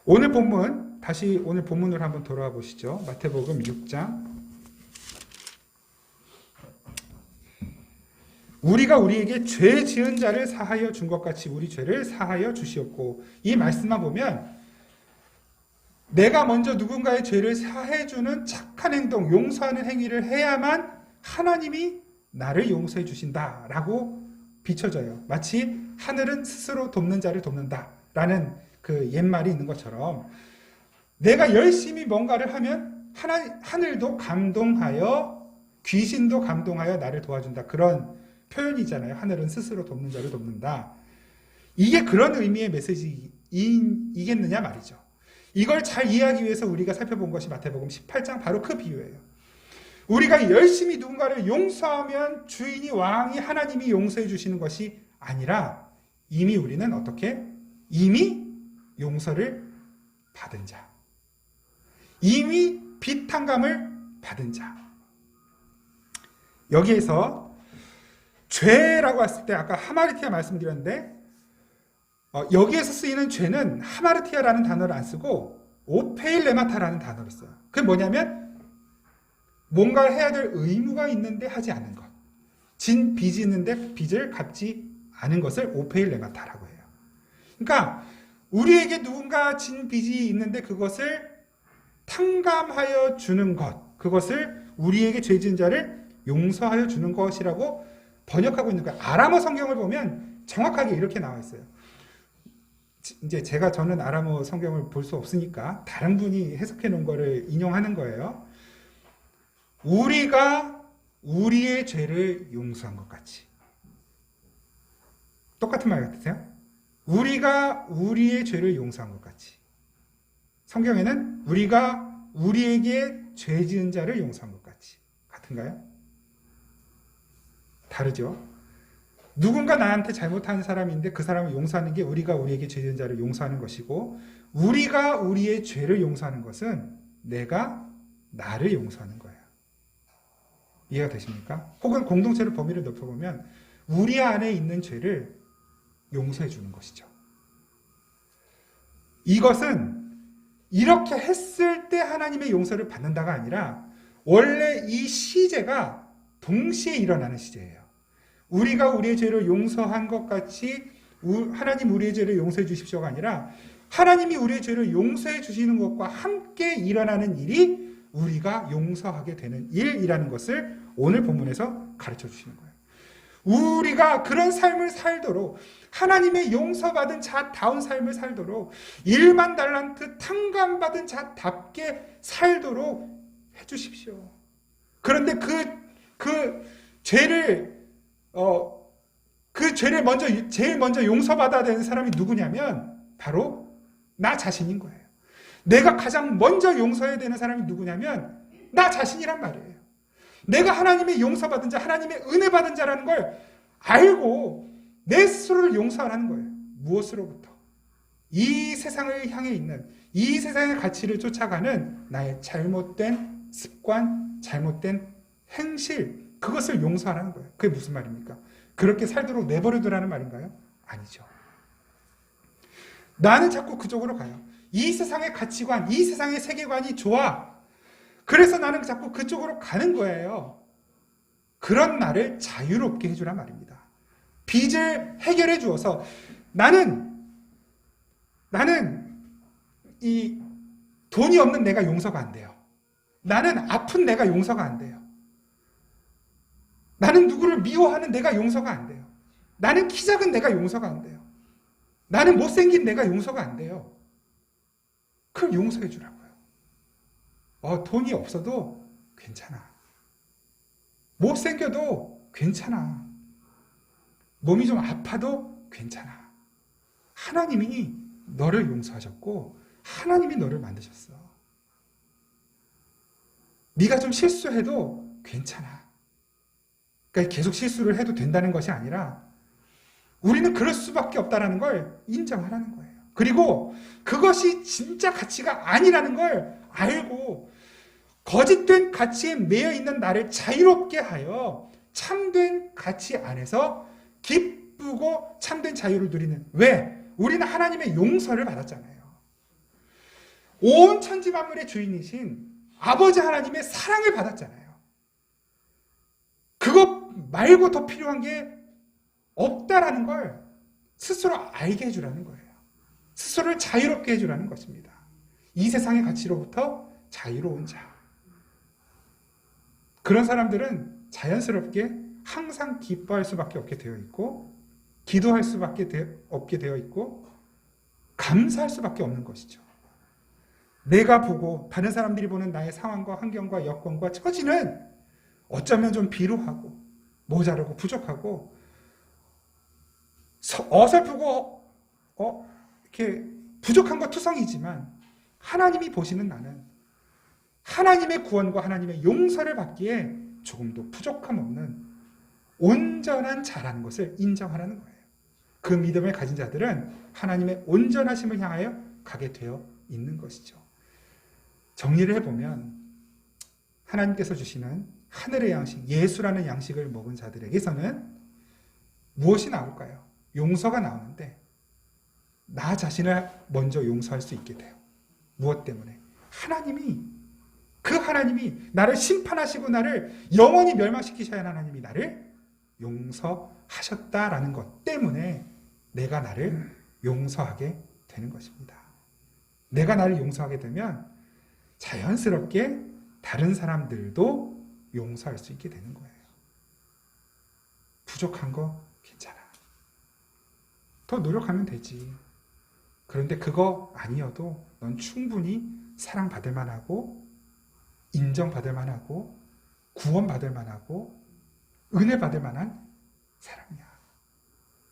Speaker 1: 오늘 본문, 다시 오늘 본문으로 한번 돌아와 보시죠. 마태복음 6장. 우리가 우리에게 죄 지은 자를 사하여 준 것 같이 우리 죄를 사하여 주시옵고, 이 말씀만 보면 내가 먼저 누군가의 죄를 사해주는 착한 행동, 용서하는 행위를 해야만 하나님이 나를 용서해 주신다라고 비춰져요. 마치 하늘은 스스로 돕는 자를 돕는다라는 그 옛말이 있는 것처럼, 내가 열심히 뭔가를 하면 하늘도 감동하여, 귀신도 감동하여 나를 도와준다. 그런 표현이잖아요. 하늘은 스스로 돕는 자를 돕는다. 이게 그런 의미의 메시지이겠느냐 말이죠. 이걸 잘 이해하기 위해서 우리가 살펴본 것이 마태복음 18장 바로 그 비유예요. 우리가 열심히 누군가를 용서하면 주인이, 왕이, 하나님이 용서해 주시는 것이 아니라 이미 우리는 어떻게? 이미 용서를 받은 자. 이미 비탄감을 받은 자. 여기에서 죄라고 했을 때 아까 하마르티아 말씀드렸는데, 여기에서 쓰이는 죄는 하마르티아라는 단어를 안 쓰고 오페일레마타라는 단어를 써요. 그게 뭐냐면 뭔가를 해야 될 의무가 있는데 하지 않는 것. 진 빚이 있는데 빚을 갚지 않은 것을 오페일레마타라고 해요. 그러니까 우리에게 누군가 진 빚이 있는데 그것을 탕감하여 주는 것, 그것을 우리에게 죄 지은 자를 용서하여 주는 것이라고 번역하고 있는 거예요. 아람어 성경을 보면 정확하게 이렇게 나와 있어요. 이제 저는 아람어 성경을 볼 수 없으니까 다른 분이 해석해 놓은 거를 인용하는 거예요. 우리가 우리의 죄를 용서한 것 같이. 똑같은 말 같으세요? 우리가 우리의 죄를 용서한 것 같이. 성경에는 우리가 우리에게 죄 지은 자를 용서한 것 같이. 같은가요? 다르죠? 누군가 나한테 잘못한 사람인데 그 사람을 용서하는 게 우리가 우리에게 죄 지은 자를 용서하는 것이고, 우리가 우리의 죄를 용서하는 것은 내가 나를 용서하는 거예요. 이해가 되십니까? 혹은 공동체의 범위를 넓혀보면 우리 안에 있는 죄를 용서해 주는 것이죠. 이것은 이렇게 했을 때 하나님의 용서를 받는다가 아니라 원래 이 시제가 동시에 일어나는 시제예요. 우리가 우리의 죄를 용서한 것 같이 하나님 우리의 죄를 용서해 주십시오가 아니라 하나님이 우리의 죄를 용서해 주시는 것과 함께 일어나는 일이 우리가 용서하게 되는 일이라는 것을 오늘 본문에서 가르쳐 주시는 거예요. 우리가 그런 삶을 살도록, 하나님의 용서받은 자다운 삶을 살도록, 1만 달란트 탕감받은 자답게 살도록 해주십시오. 그런데 그 죄를 제일 먼저 용서받아야 되는 사람이 누구냐면 바로 나 자신인 거예요. 내가 가장 먼저 용서해야 되는 사람이 누구냐면 나 자신이란 말이에요. 내가 하나님의 용서받은 자, 하나님의 은혜 받은 자라는 걸 알고 내 스스로를 용서하라는 거예요. 무엇으로부터? 이 세상을 향해 있는, 이 세상의 가치를 쫓아가는 나의 잘못된 습관, 잘못된 행실, 그것을 용서하라는 거예요. 그게 무슨 말입니까? 그렇게 살도록 내버려두라는 말인가요? 아니죠. 나는 자꾸 그쪽으로 가요. 이 세상의 가치관, 이 세상의 세계관이 좋아. 그래서 나는 자꾸 그쪽으로 가는 거예요. 그런 나를 자유롭게 해주란 말입니다. 빚을 해결해 주어서 나는 이 돈이 없는 내가 용서가 안 돼요. 나는 아픈 내가 용서가 안 돼요. 나는 누구를 미워하는 내가 용서가 안 돼요. 나는 키 작은 내가 용서가 안 돼요. 나는 못생긴 내가 용서가 안 돼요. 그걸 용서해 주라고요. 돈이 없어도 괜찮아. 못생겨도 괜찮아. 몸이 좀 아파도 괜찮아. 하나님이 너를 용서하셨고 하나님이 너를 만드셨어. 네가 좀 실수해도 괜찮아. 그러니까 계속 실수를 해도 된다는 것이 아니라 우리는 그럴 수밖에 없다는 걸 인정하라는 거예요. 그리고 그것이 진짜 가치가 아니라는 걸 알고 거짓된 가치에 매여 있는 나를 자유롭게 하여 참된 가치 안에서 기쁘고 참된 자유를 누리는. 왜? 우리는 하나님의 용서를 받았잖아요. 온 천지 만물의 주인이신 아버지 하나님의 사랑을 받았잖아요. 그것 말고 더 필요한 게 없다라는 걸 스스로 알게 해주라는 거예요. 스스로를 자유롭게 해주라는 것입니다. 이 세상의 가치로부터 자유로운 자. 그런 사람들은 자연스럽게 항상 기뻐할 수밖에 없게 되어 있고 기도할 수밖에 없게 되어 있고 감사할 수밖에 없는 것이죠. 내가 보고 다른 사람들이 보는 나의 상황과 환경과 여건과 처지는 어쩌면 좀 비루하고 모자르고 부족하고 어설프고 이렇게 부족한 것 투성이지만 하나님이 보시는 나는 하나님의 구원과 하나님의 용서를 받기에 조금도 부족함 없는 온전한 자라는 것을 인정하라는 거예요. 그 믿음을 가진 자들은 하나님의 온전하심을 향하여 가게 되어 있는 것이죠. 정리를 해보면 하나님께서 주시는 하늘의 양식, 예수라는 양식을 먹은 자들에게서는 무엇이 나올까요? 용서가 나오는데 나 자신을 먼저 용서할 수 있게 돼요. 무엇 때문에? 그 하나님이 나를 심판하시고 나를 영원히 멸망시키셔야 하는 하나님이 나를 용서하셨다라는 것 때문에 내가 나를 용서하게 되는 것입니다. 내가 나를 용서하게 되면 자연스럽게 다른 사람들도 용서할 수 있게 되는 거예요. 부족한 거 괜찮아. 더 노력하면 되지. 그런데 그거 아니어도 넌 충분히 사랑받을 만하고 인정받을 만하고 구원받을 만하고 은혜 받을 만한 사람이야.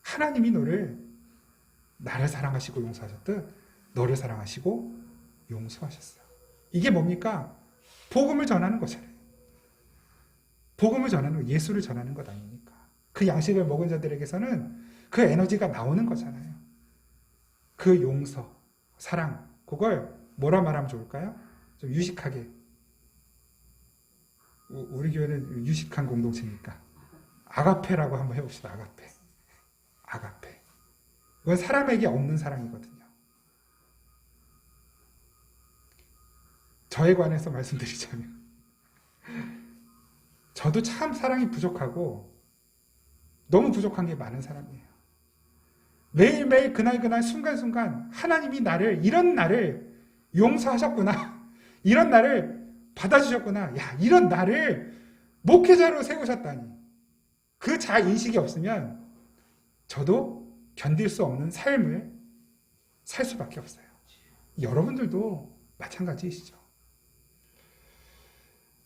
Speaker 1: 하나님이 나를 사랑하시고 용서하셨듯 너를 사랑하시고 용서하셨어요. 이게 뭡니까? 복음을 전하는 거잖아요. 복음을 전하는 거, 예수를 전하는 것 아닙니까? 그 양식을 먹은 자들에게서는 그 에너지가 나오는 거잖아요. 그 용서, 사랑, 그걸 뭐라 말하면 좋을까요? 좀 유식하게. 우리 교회는 유식한 공동체니까 아가페라고 한번 해봅시다. 아가페. 이건 사람에게 없는 사랑이거든요. 저에 관해서 말씀드리자면 저도 참 사랑이 부족하고 너무 부족한 게 많은 사람이에요. 매일매일 그날 순간순간 하나님이 이런 나를 용서하셨구나. 이런 나를 받아주셨구나. 야, 이런 나를 목회자로 세우셨다니. 그 자인식이 없으면 저도 견딜 수 없는 삶을 살 수밖에 없어요. 여러분들도 마찬가지이시죠.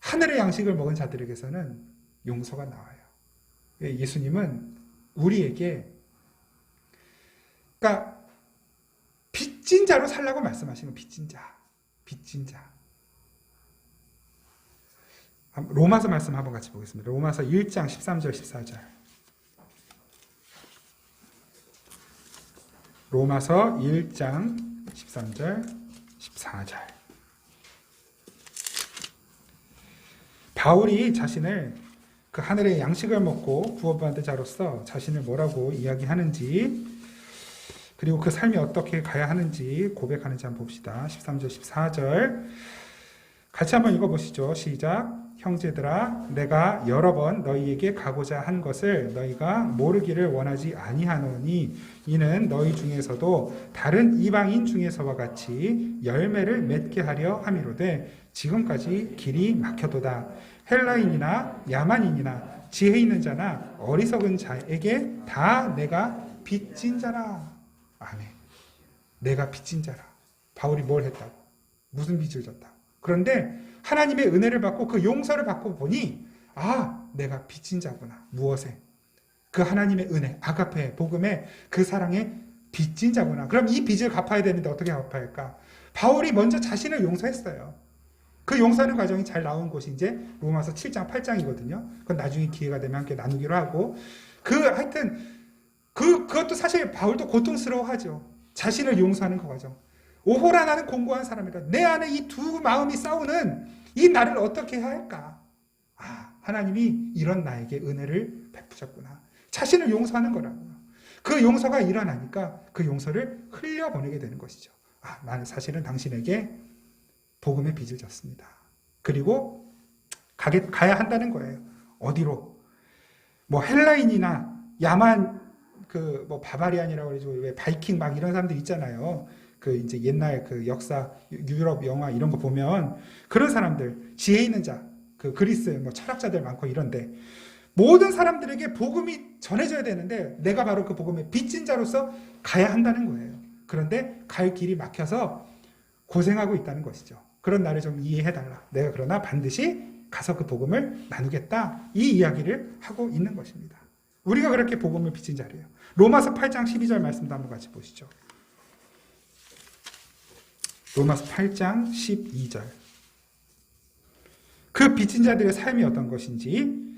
Speaker 1: 하늘의 양식을 먹은 자들에게서는 용서가 나와요. 예수님은 우리에게 그러니까 빚진 자로 살라고 말씀하시는 빚진 자. 로마서 말씀 한번 같이 보겠습니다. 로마서 1장 13절 14절. 로마서 1장 13절 14절. 바울이 자신을 그 하늘의 양식을 먹고 구원받은 자로서 자신을 뭐라고 이야기하는지 그리고 그 삶이 어떻게 가야 하는지 고백하는지 한번 봅시다. 13절 14절 같이 한번 읽어보시죠. 시작. 형제들아 내가 여러 번 너희에게 가고자 한 것을 너희가 모르기를 원하지 아니하노니 이는 너희 중에서도 다른 이방인 중에서와 같이 열매를 맺게 하려 함이로되 지금까지 길이 막혀도다. 헬라인이나 야만인이나 지혜 있는 자나 어리석은 자에게 다 내가 빚진 자라. 아멘. 내가 빚진 자라. 바울이 뭘 했다고? 무슨 빚을 졌다고? 그런데 하나님의 은혜를 받고 그 용서를 받고 보니 내가 빚진 자구나. 무엇에? 그 하나님의 은혜, 아가페, 복음에 그 사랑에 빚진 자구나. 그럼 이 빚을 갚아야 되는데 어떻게 갚아야 할까? 바울이 먼저 자신을 용서했어요. 그 용서하는 과정이 잘 나온 곳이 이제 로마서 7장, 8장이거든요. 그건 나중에 기회가 되면 함께 나누기로 하고 하여튼 그것도 사실 바울도 고통스러워하죠. 자신을 용서하는 그 과정. 오호라 나는 공고한 사람이다. 내 안에 이 두 마음이 싸우는 이 나를 어떻게 해야 할까? 하나님이 이런 나에게 은혜를 베푸셨구나. 자신을 용서하는 거라고요. 그 용서가 일어나니까 그 용서를 흘려보내게 되는 것이죠. 나는 사실은 당신에게 복음의 빚을 졌습니다. 그리고 가야 한다는 거예요. 어디로? 헬라인이나 야만 바바리안이라고 그러죠. 왜 바이킹 막 이런 사람들 있잖아요. 이제 옛날 역사 유럽 영화 이런 거 보면 그런 사람들 지혜 있는 자, 그리스 철학자들 많고 이런데 모든 사람들에게 복음이 전해져야 되는데 내가 바로 그 복음의 빚진 자로서 가야 한다는 거예요. 그런데 갈 길이 막혀서 고생하고 있다는 것이죠. 그런 나를 좀 이해해달라. 내가 그러나 반드시 가서 그 복음을 나누겠다. 이 이야기를 하고 있는 것입니다. 우리가 그렇게 복음을 빚진 자리예요. 로마서 8장 12절 말씀도 한번 같이 보시죠. 로마서 8장 12절. 그 빚진 자들의 삶이 어떤 것인지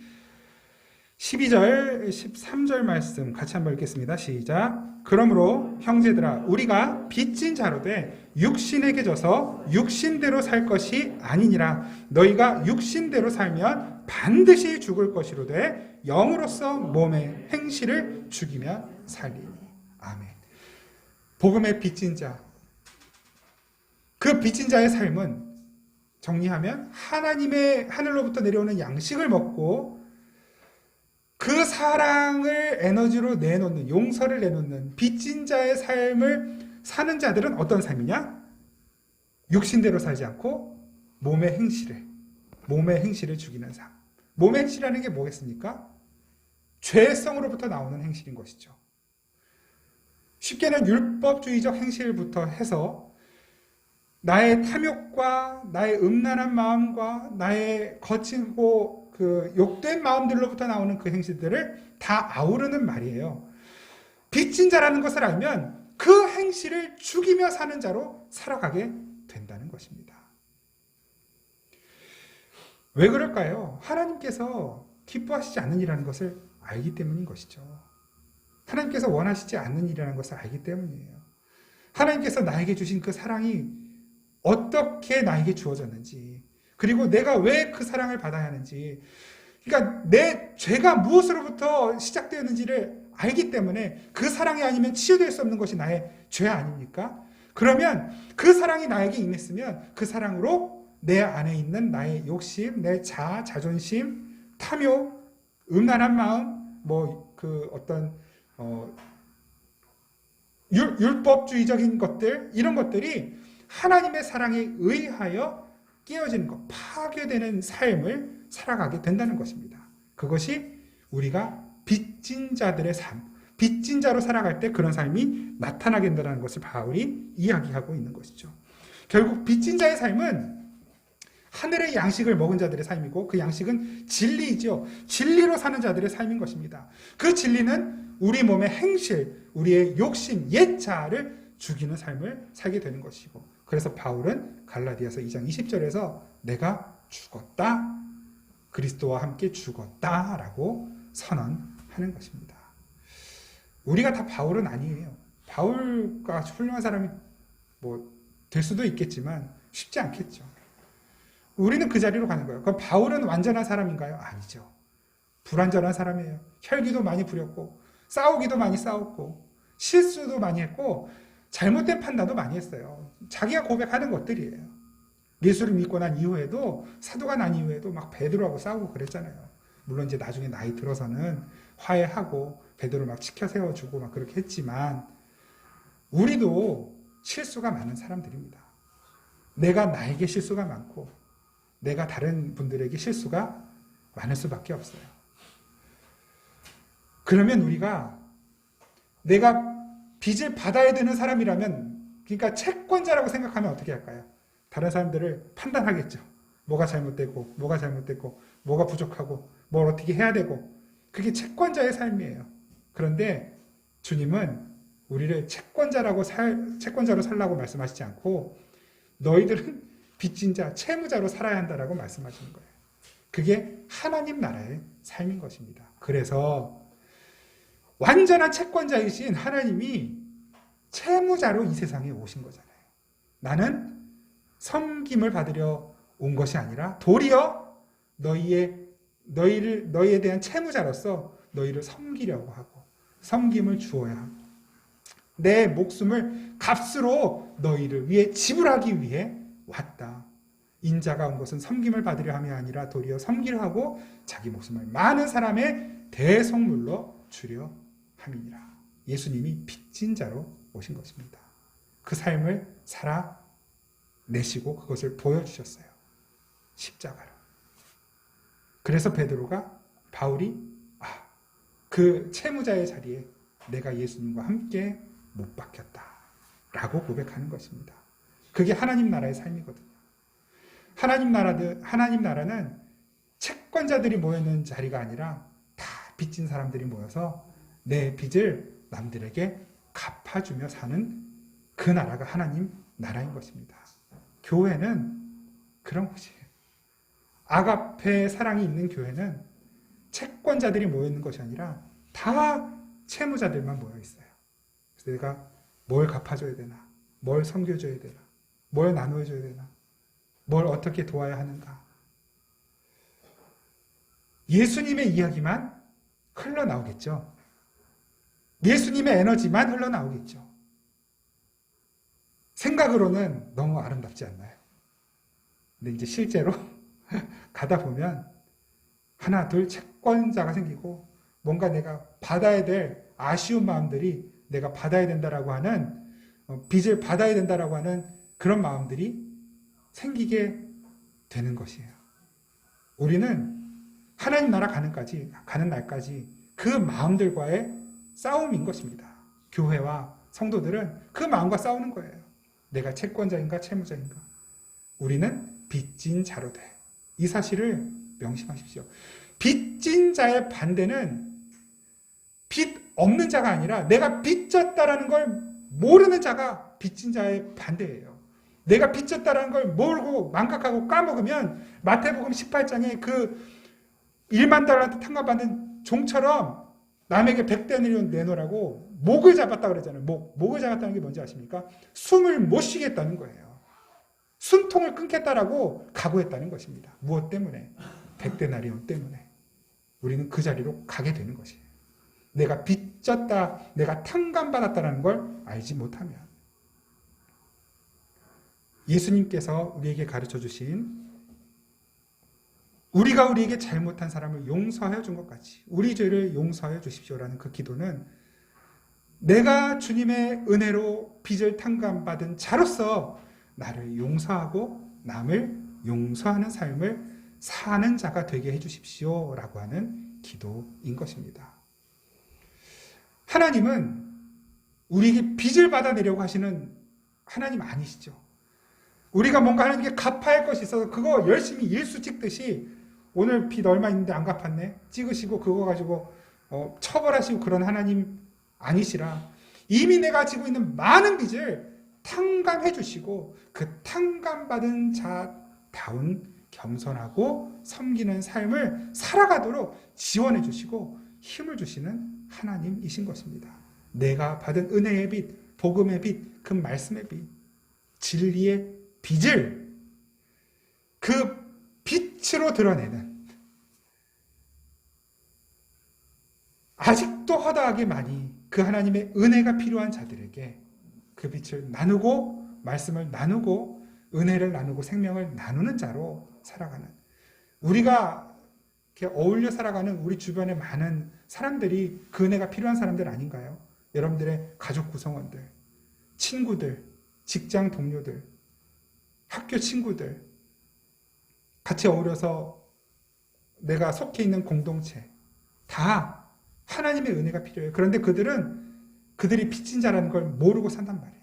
Speaker 1: 12절, 13절 말씀 같이 한번 읽겠습니다. 시작. 그러므로 형제들아 우리가 빚진 자로 돼 육신에게 져서 육신대로 살 것이 아니니라. 너희가 육신대로 살면 반드시 죽을 것이로되 영으로서 몸의 행실을 죽이며 살리니. 아멘. 복음의 빚진 자. 그 빚진 자의 삶은 정리하면 하나님의 하늘로부터 내려오는 양식을 먹고 그 사랑을 에너지로 내놓는, 용서를 내놓는 빚진 자의 삶을 사는 자들은 어떤 삶이냐? 육신대로 살지 않고 몸의 행실을 죽이는 삶. 몸의 행실이라는 게 뭐겠습니까? 죄성으로부터 나오는 행실인 것이죠. 쉽게는 율법주의적 행실부터 해서 나의 탐욕과 나의 음란한 마음과 나의 거칠고 욕된 마음들로부터 나오는 그 행실들을 다 아우르는 말이에요. 빚진 자라는 것을 알면 그 행실을 죽이며 사는 자로 살아가게 된다는 것입니다. 왜 그럴까요? 하나님께서 기뻐하시지 않는 일이라는 것을 알기 때문인 것이죠. 하나님께서 원하시지 않는 일이라는 것을 알기 때문이에요. 하나님께서 나에게 주신 그 사랑이 어떻게 나에게 주어졌는지, 그리고 내가 왜 그 사랑을 받아야 하는지, 그러니까 내 죄가 무엇으로부터 시작되었는지를 알기 때문에 그 사랑이 아니면 치유될 수 없는 것이 나의 죄 아닙니까? 그러면 그 사랑이 나에게 임했으면 그 사랑으로 내 안에 있는 나의 욕심, 내 자존심, 탐욕, 음란한 마음, 율법주의적인 것들, 이런 것들이 하나님의 사랑에 의하여 깨어지는 것, 파괴되는 삶을 살아가게 된다는 것입니다. 그것이 우리가 빚진 자들의 삶, 빚진 자로 살아갈 때 그런 삶이 나타나게 된다는 것을 바울이 이야기하고 있는 것이죠. 결국 빚진 자의 삶은 하늘의 양식을 먹은 자들의 삶이고 그 양식은 진리이죠. 진리로 사는 자들의 삶인 것입니다. 그 진리는 우리 몸의 행실, 우리의 욕심, 옛자를 죽이는 삶을 살게 되는 것이고, 그래서 바울은 갈라디아서 2장 20절에서 내가 죽었다, 그리스도와 함께 죽었다라고 선언하는 것입니다. 우리가 다 바울은 아니에요. 바울과 훌륭한 사람이 될 수도 있겠지만 쉽지 않겠죠. 우리는 그 자리로 가는 거예요. 그럼 바울은 완전한 사람인가요? 아니죠. 불완전한 사람이에요. 혈기도 많이 부렸고 싸우기도 많이 싸웠고 실수도 많이 했고 잘못된 판단도 많이 했어요. 자기가 고백하는 것들이에요. 예수를 믿고 난 이후에도, 사도가 난 이후에도 막 베드로하고 싸우고 그랬잖아요. 물론 이제 나중에 나이 들어서는 화해하고 베드로 막 치켜 세워주고 막 그렇게 했지만, 우리도 실수가 많은 사람들입니다. 내가 나에게 실수가 많고 내가 다른 분들에게 실수가 많을 수밖에 없어요. 그러면 우리가 내가 빚을 받아야 되는 사람이라면, 그러니까 채권자라고 생각하면 어떻게 할까요? 다른 사람들을 판단하겠죠. 뭐가 잘못되고 뭐가 부족하고 뭘 어떻게 해야 되고, 그게 채권자의 삶이에요. 그런데 주님은 우리를 채권자로 살라고 말씀하시지 않고, 너희들은 빚진 자, 채무자로 살아야 한다라고 말씀하시는 거예요. 그게 하나님 나라의 삶인 것입니다. 그래서 완전한 채권자이신 하나님이 채무자로 이 세상에 오신 거잖아요. 나는 섬김을 받으려 온 것이 아니라 도리어 너희에 대한 채무자로서 너희를 섬기려고 하고 섬김을 주어야 하고 내 목숨을 값으로 너희를 위해 지불하기 위해 왔다. 인자가 온 것은 섬김을 받으려 함이 아니라 도리어 섬기려 하고 자기 목숨을 많은 사람의 대속물로 주려 함이니라. 예수님이 빚진 자로 오신 것입니다. 그 삶을 살아내시고 그것을 보여주셨어요. 십자가로. 그래서 바울이 그 채무자의 자리에 내가 예수님과 함께 못 박혔다 라고 고백하는 것입니다. 그게 하나님 나라의 삶이거든요. 하나님 나라는 채권자들이 모여있는 자리가 아니라 다 빚진 사람들이 모여서 내 빚을 남들에게 갚아주며 사는 그 나라가 하나님 나라인 것입니다. 교회는 그런 곳이에요. 아가페 사랑이 있는 교회는 채권자들이 모여있는 것이 아니라 다 채무자들만 모여있어요. 그래서 내가 뭘 갚아줘야 되나, 뭘 섬겨줘야 되나, 뭘 나눠줘야 되나, 뭘 어떻게 도와야 하는가. 예수님의 이야기만 흘러나오겠죠. 예수님의 에너지만 흘러나오겠죠. 생각으로는 너무 아름답지 않나요? 근데 이제 실제로 가다 보면 하나 둘 채권자가 생기고 뭔가 내가 받아야 될 아쉬운 마음들이 내가 받아야 된다라고 하는 빚을 받아야 된다라고 하는 그런 마음들이 생기게 되는 것이에요. 우리는 하나님 나라 가는 날까지 그 마음들과의 싸움인 것입니다. 교회와 성도들은 그 마음과 싸우는 거예요. 내가 채권자인가 채무자인가. 우리는 빚진 자로 돼. 이 사실을 명심하십시오. 빚진 자의 반대는 빚 없는 자가 아니라 내가 빚졌다라는 걸 모르는 자가 빚진 자의 반대예요. 내가 빚졌다라는 걸 모르고 망각하고 까먹으면 마태복음 18장에 그 1만 달란트 탕감받은 종처럼 남에게 100데나리온 내놓으라고 목을 잡았다 그러잖아요. 목을 잡았다는 게 뭔지 아십니까? 숨을 못 쉬겠다는 거예요. 숨통을 끊겠다라고 각오했다는 것입니다. 무엇 때문에? 100데나리온 때문에. 우리는 그 자리로 가게 되는 것이에요. 내가 빚졌다, 내가 탕감받았다는 걸 알지 못하면. 예수님께서 우리에게 가르쳐 주신 우리가 우리에게 잘못한 사람을 용서하여 준 것 같이 우리 죄를 용서하여 주십시오라는 그 기도는 내가 주님의 은혜로 빚을 탕감받은 자로서 나를 용서하고 남을 용서하는 삶을 사는 자가 되게 해주십시오라고 하는 기도인 것입니다. 하나님은 우리에게 빚을 받아내려고 하시는 하나님 아니시죠. 우리가 뭔가 하나님께 갚아야 할 것이 있어서 그거 열심히 일수 찍듯이 오늘 빚 얼마 있는데 안 갚았네 찍으시고 그거 가지고 처벌하시고 그런 하나님 아니시라. 이미 내가 지고 있는 많은 빚을 탕감해 주시고 그 탕감받은 자다운 겸손하고 섬기는 삶을 살아가도록 지원해 주시고 힘을 주시는 하나님이신 것입니다. 내가 받은 은혜의 빚, 복음의 빚, 그 말씀의 빚, 진리의 빚을 그 빛으로 드러내는 아직도 허다하게 많이 그 하나님의 은혜가 필요한 자들에게 그 빛을 나누고 말씀을 나누고 은혜를 나누고 생명을 나누는 자로 살아가는, 우리가 이렇게 어울려 살아가는 우리 주변의 많은 사람들이 그 은혜가 필요한 사람들 아닌가요? 여러분들의 가족 구성원들, 친구들, 직장 동료들, 학교 친구들, 같이 어울려서 내가 속해 있는 공동체, 다 하나님의 은혜가 필요해요. 그런데 그들이 빚진 자라는 걸 모르고 산단 말이에요.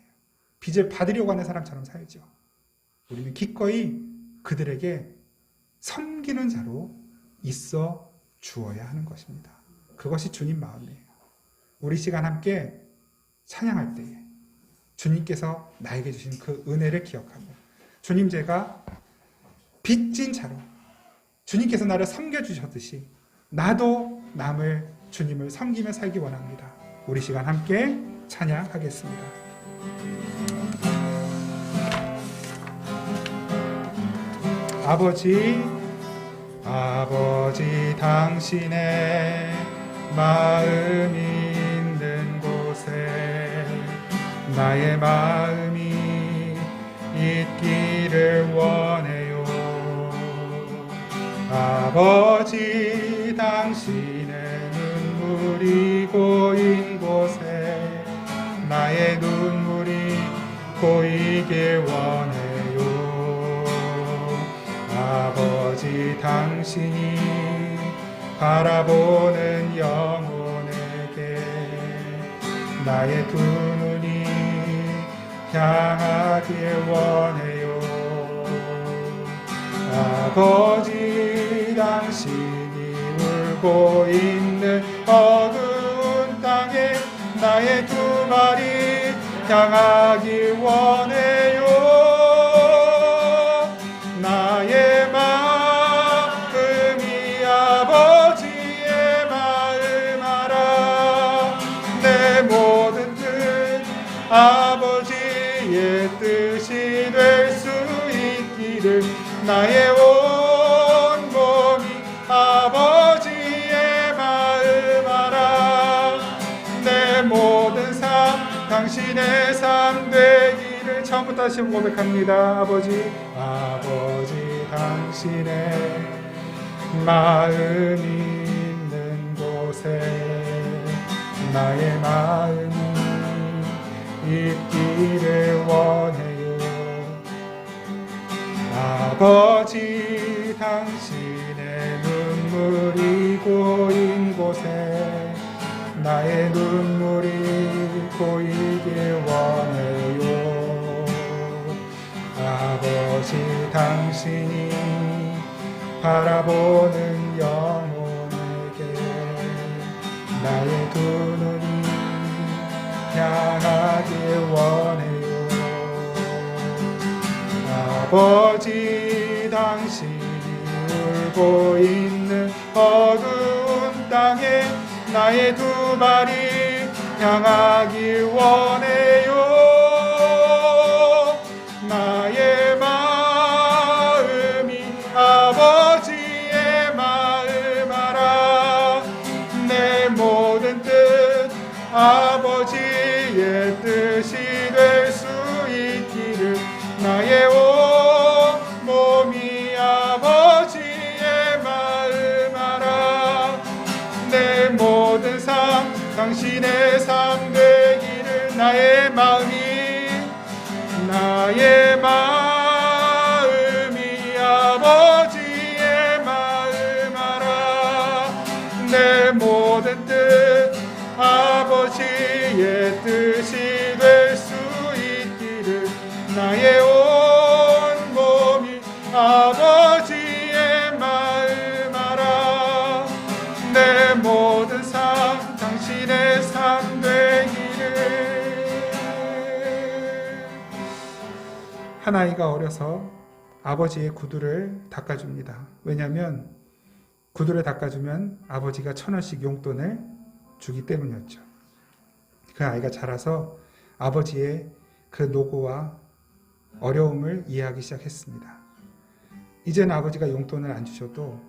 Speaker 1: 빚을 받으려고 하는 사람처럼 살죠. 우리는 기꺼이 그들에게 섬기는 자로 있어 주어야 하는 것입니다. 그것이 주님 마음이에요. 우리 시간 함께 찬양할 때에 주님께서 나에게 주신 그 은혜를 기억하고, 주님, 제가 빚진 자로 주님께서 나를 섬겨주셨듯이 나도 주님을 섬기며 살기 원합니다. 우리 시간 함께 찬양하겠습니다. 아버지 당신의 마음이 있는 곳에 나의 마음이 있기를 원해요. 아버지 당신의 눈물이 고인 곳에 나의 눈물이 고이길 원해요. 아버지 당신이 바라보는 영혼에게 나의 두 눈이 향하길 원해요. 아버지 당신이 울고 있는 어두운 땅에 나의 두 발이 향하길 원해요. 나의 마음이 아버지의 마음 알아. 내 모든 뜻 아버지의 뜻이 될 수 있기를. 나의 온 몸이 아버지의 마음 알아. 내 모든 삶 당신의 삶 되기를. 처음부터 다시 고백합니다. 아버지 당신의 마음이 있는 곳에 나의 마음이 있기를 원해요. 아버지 당신의 눈물이 고인 곳에 나의 눈물이 고이길 원해요. 아버지 당신이 바라보는 영혼에게 나의 두 눈이 향하길 원해요. 아버지 당신이 울고 있는 어두운 땅에 나의 두 발이 향하길 원해요. 나의 마음이 아버지의 마음 알아. 내 모든 뜻 아버지의 뜻이 될 수 있기를. 나의 온 몸이 아버지의 마음 알아. 내 모든 삶 당신의 삶 되기를. 나의 마음이 아버지의 마음 알아. 내 모든 뜻 아버지의 뜻이 될 수 있기를. 나의 온 몸이 아버지의 마음 알아. 내 모든 삶 당신의 삶 되기를. 한 아이가 어려서 아버지의 구두를 닦아줍니다. 왜냐하면 구두를 닦아주면 아버지가 1,000원씩 용돈을 주기 때문이었죠. 그 아이가 자라서 아버지의 그 노고와 어려움을 이해하기 시작했습니다. 이제는 아버지가 용돈을 안 주셔도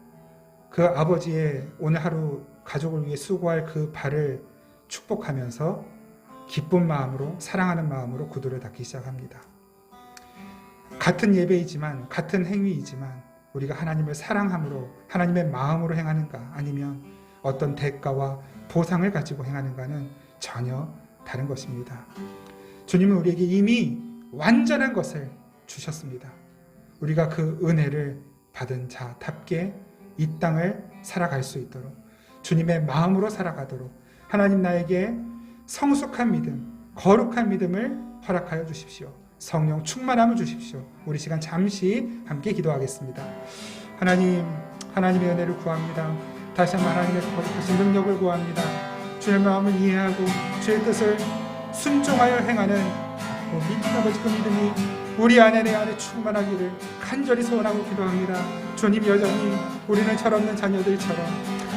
Speaker 1: 그 아버지의 오늘 하루 가족을 위해 수고할 그 발을 축복하면서 기쁜 마음으로, 사랑하는 마음으로 구두를 닦기 시작합니다. 같은 예배이지만 같은 행위이지만 우리가 하나님을 사랑함으로 하나님의 마음으로 행하는가 아니면 어떤 대가와 보상을 가지고 행하는가는 전혀 다른 것입니다. 주님은 우리에게 이미 완전한 것을 주셨습니다. 우리가 그 은혜를 받은 자답게 이 땅을 살아갈 수 있도록 주님의 마음으로 살아가도록 하나님 나에게 성숙한 믿음, 거룩한 믿음을 허락하여 주십시오. 성령 충만함을 주십시오. 우리 시간 잠시 함께 기도하겠습니다. 하나님, 하나님의 은혜를 구합니다. 다시 한번 하나님의 거룩하신 능력을 구합니다. 주의 마음을 이해하고 주의 뜻을 순종하여 행하는 믿는 아버지 그 믿음이 우리 안에 내 안에 충만하기를 간절히 소원하고 기도합니다. 주님, 여전히 우리는 철없는 자녀들처럼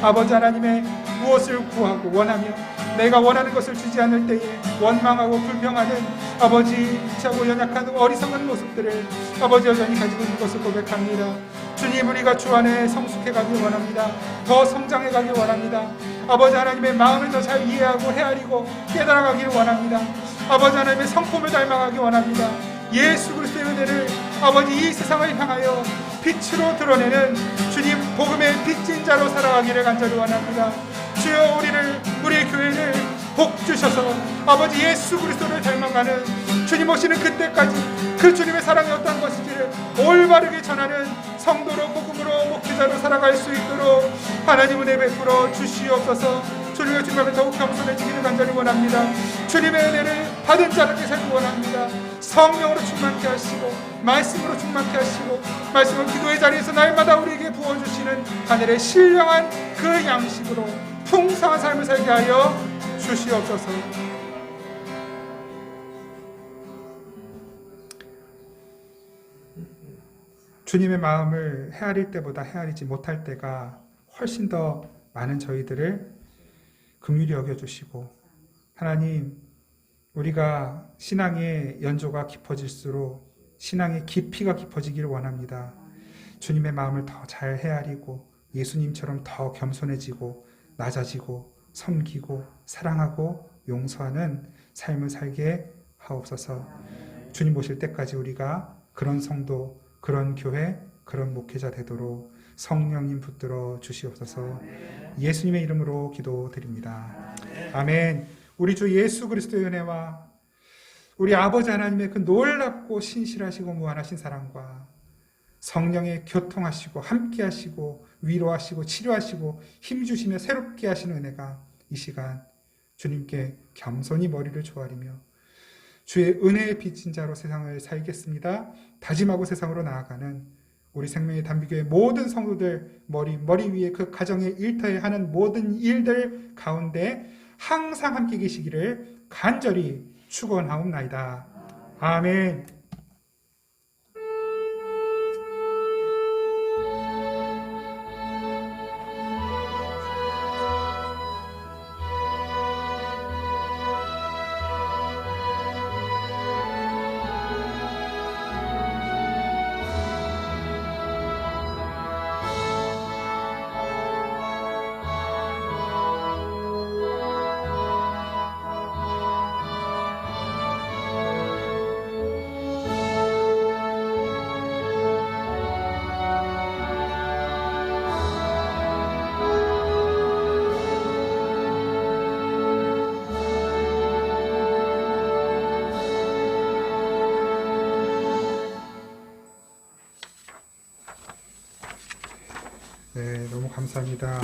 Speaker 1: 아버지 하나님의 무엇을 구하고 원하며 내가 원하는 것을 주지 않을 때에 원망하고 불평하는 아버지 차고 연약한 어리석은 모습들을 아버지 여전히 가지고 있는 것을 고백합니다. 주님, 우리가 주 안에 성숙해가길 원합니다. 더 성장해가길 원합니다. 아버지 하나님의 마음을 더 잘 이해하고 헤아리고 깨달아가기를 원합니다. 아버지 하나님의 성품을 닮아가기 원합니다. 예수 그리스도의 은혜를 아버지 이 세상을 향하여 빛으로 드러내는 주님 복음의 빚진 자로 살아가기를 간절히 원합니다. 주여, 우리의 교회를 복 주셔서 아버지 예수 그리스도를 닮아가는 주님 오시는 그때까지 그 주님의 사랑이 어떤 것인지를 올바르게 전하는 성도로 복음으로 목회자로 살아갈 수 있도록 하나님 은혜 베풀어 주시옵소서. 주님의 주님 앞에 더욱 겸손해지기를 간절히 원합니다. 주님의 은혜를 받은 자들에게 살기 원합니다. 성령으로 충만케 하시고 말씀으로 충만케 하시고 말씀을 기도의 자리에서 날마다 우리에게 부어주시는 하늘의 신령한 그 양식으로 풍성한 삶을 살게 하여 주시옵소서. 주님의 마음을 헤아릴 때보다 헤아리지 못할 때가 훨씬 더 많은 저희들을 긍휼히 여겨주시고, 하나님, 우리가 신앙의 연조가 깊어질수록 신앙의 깊이가 깊어지기를 원합니다. 주님의 마음을 더 잘 헤아리고 예수님처럼 더 겸손해지고 낮아지고 섬기고 사랑하고 용서하는 삶을 살게 하옵소서. 주님 오실 때까지 우리가 그런 성도, 그런 교회, 그런 목회자 되도록 성령님 붙들어 주시옵소서. 예수님의 이름으로 기도드립니다. 아멘. 우리 주 예수 그리스도의 은혜와 우리 아버지 하나님의 그 놀랍고 신실하시고 무한하신 사랑과 성령의 교통하시고 함께하시고 위로하시고 치료하시고 힘주시며 새롭게 하시는 은혜가 이 시간 주님께 겸손히 머리를 조아리며 주의 은혜의 빚진 자로 세상을 살겠습니다 다짐하고 세상으로 나아가는 우리 생명의 단비교회 모든 성도들 머리 위에 그 가정의 일터에 하는 모든 일들 가운데 항상 함께 계시기를 간절히 축원하옵나이다. 아멘. 네, 너무 감사합니다.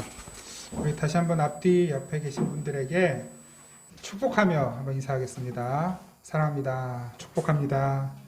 Speaker 1: 우리 다시 한번 앞뒤 옆에 계신 분들에게 축복하며 한번 인사하겠습니다. 사랑합니다. 축복합니다.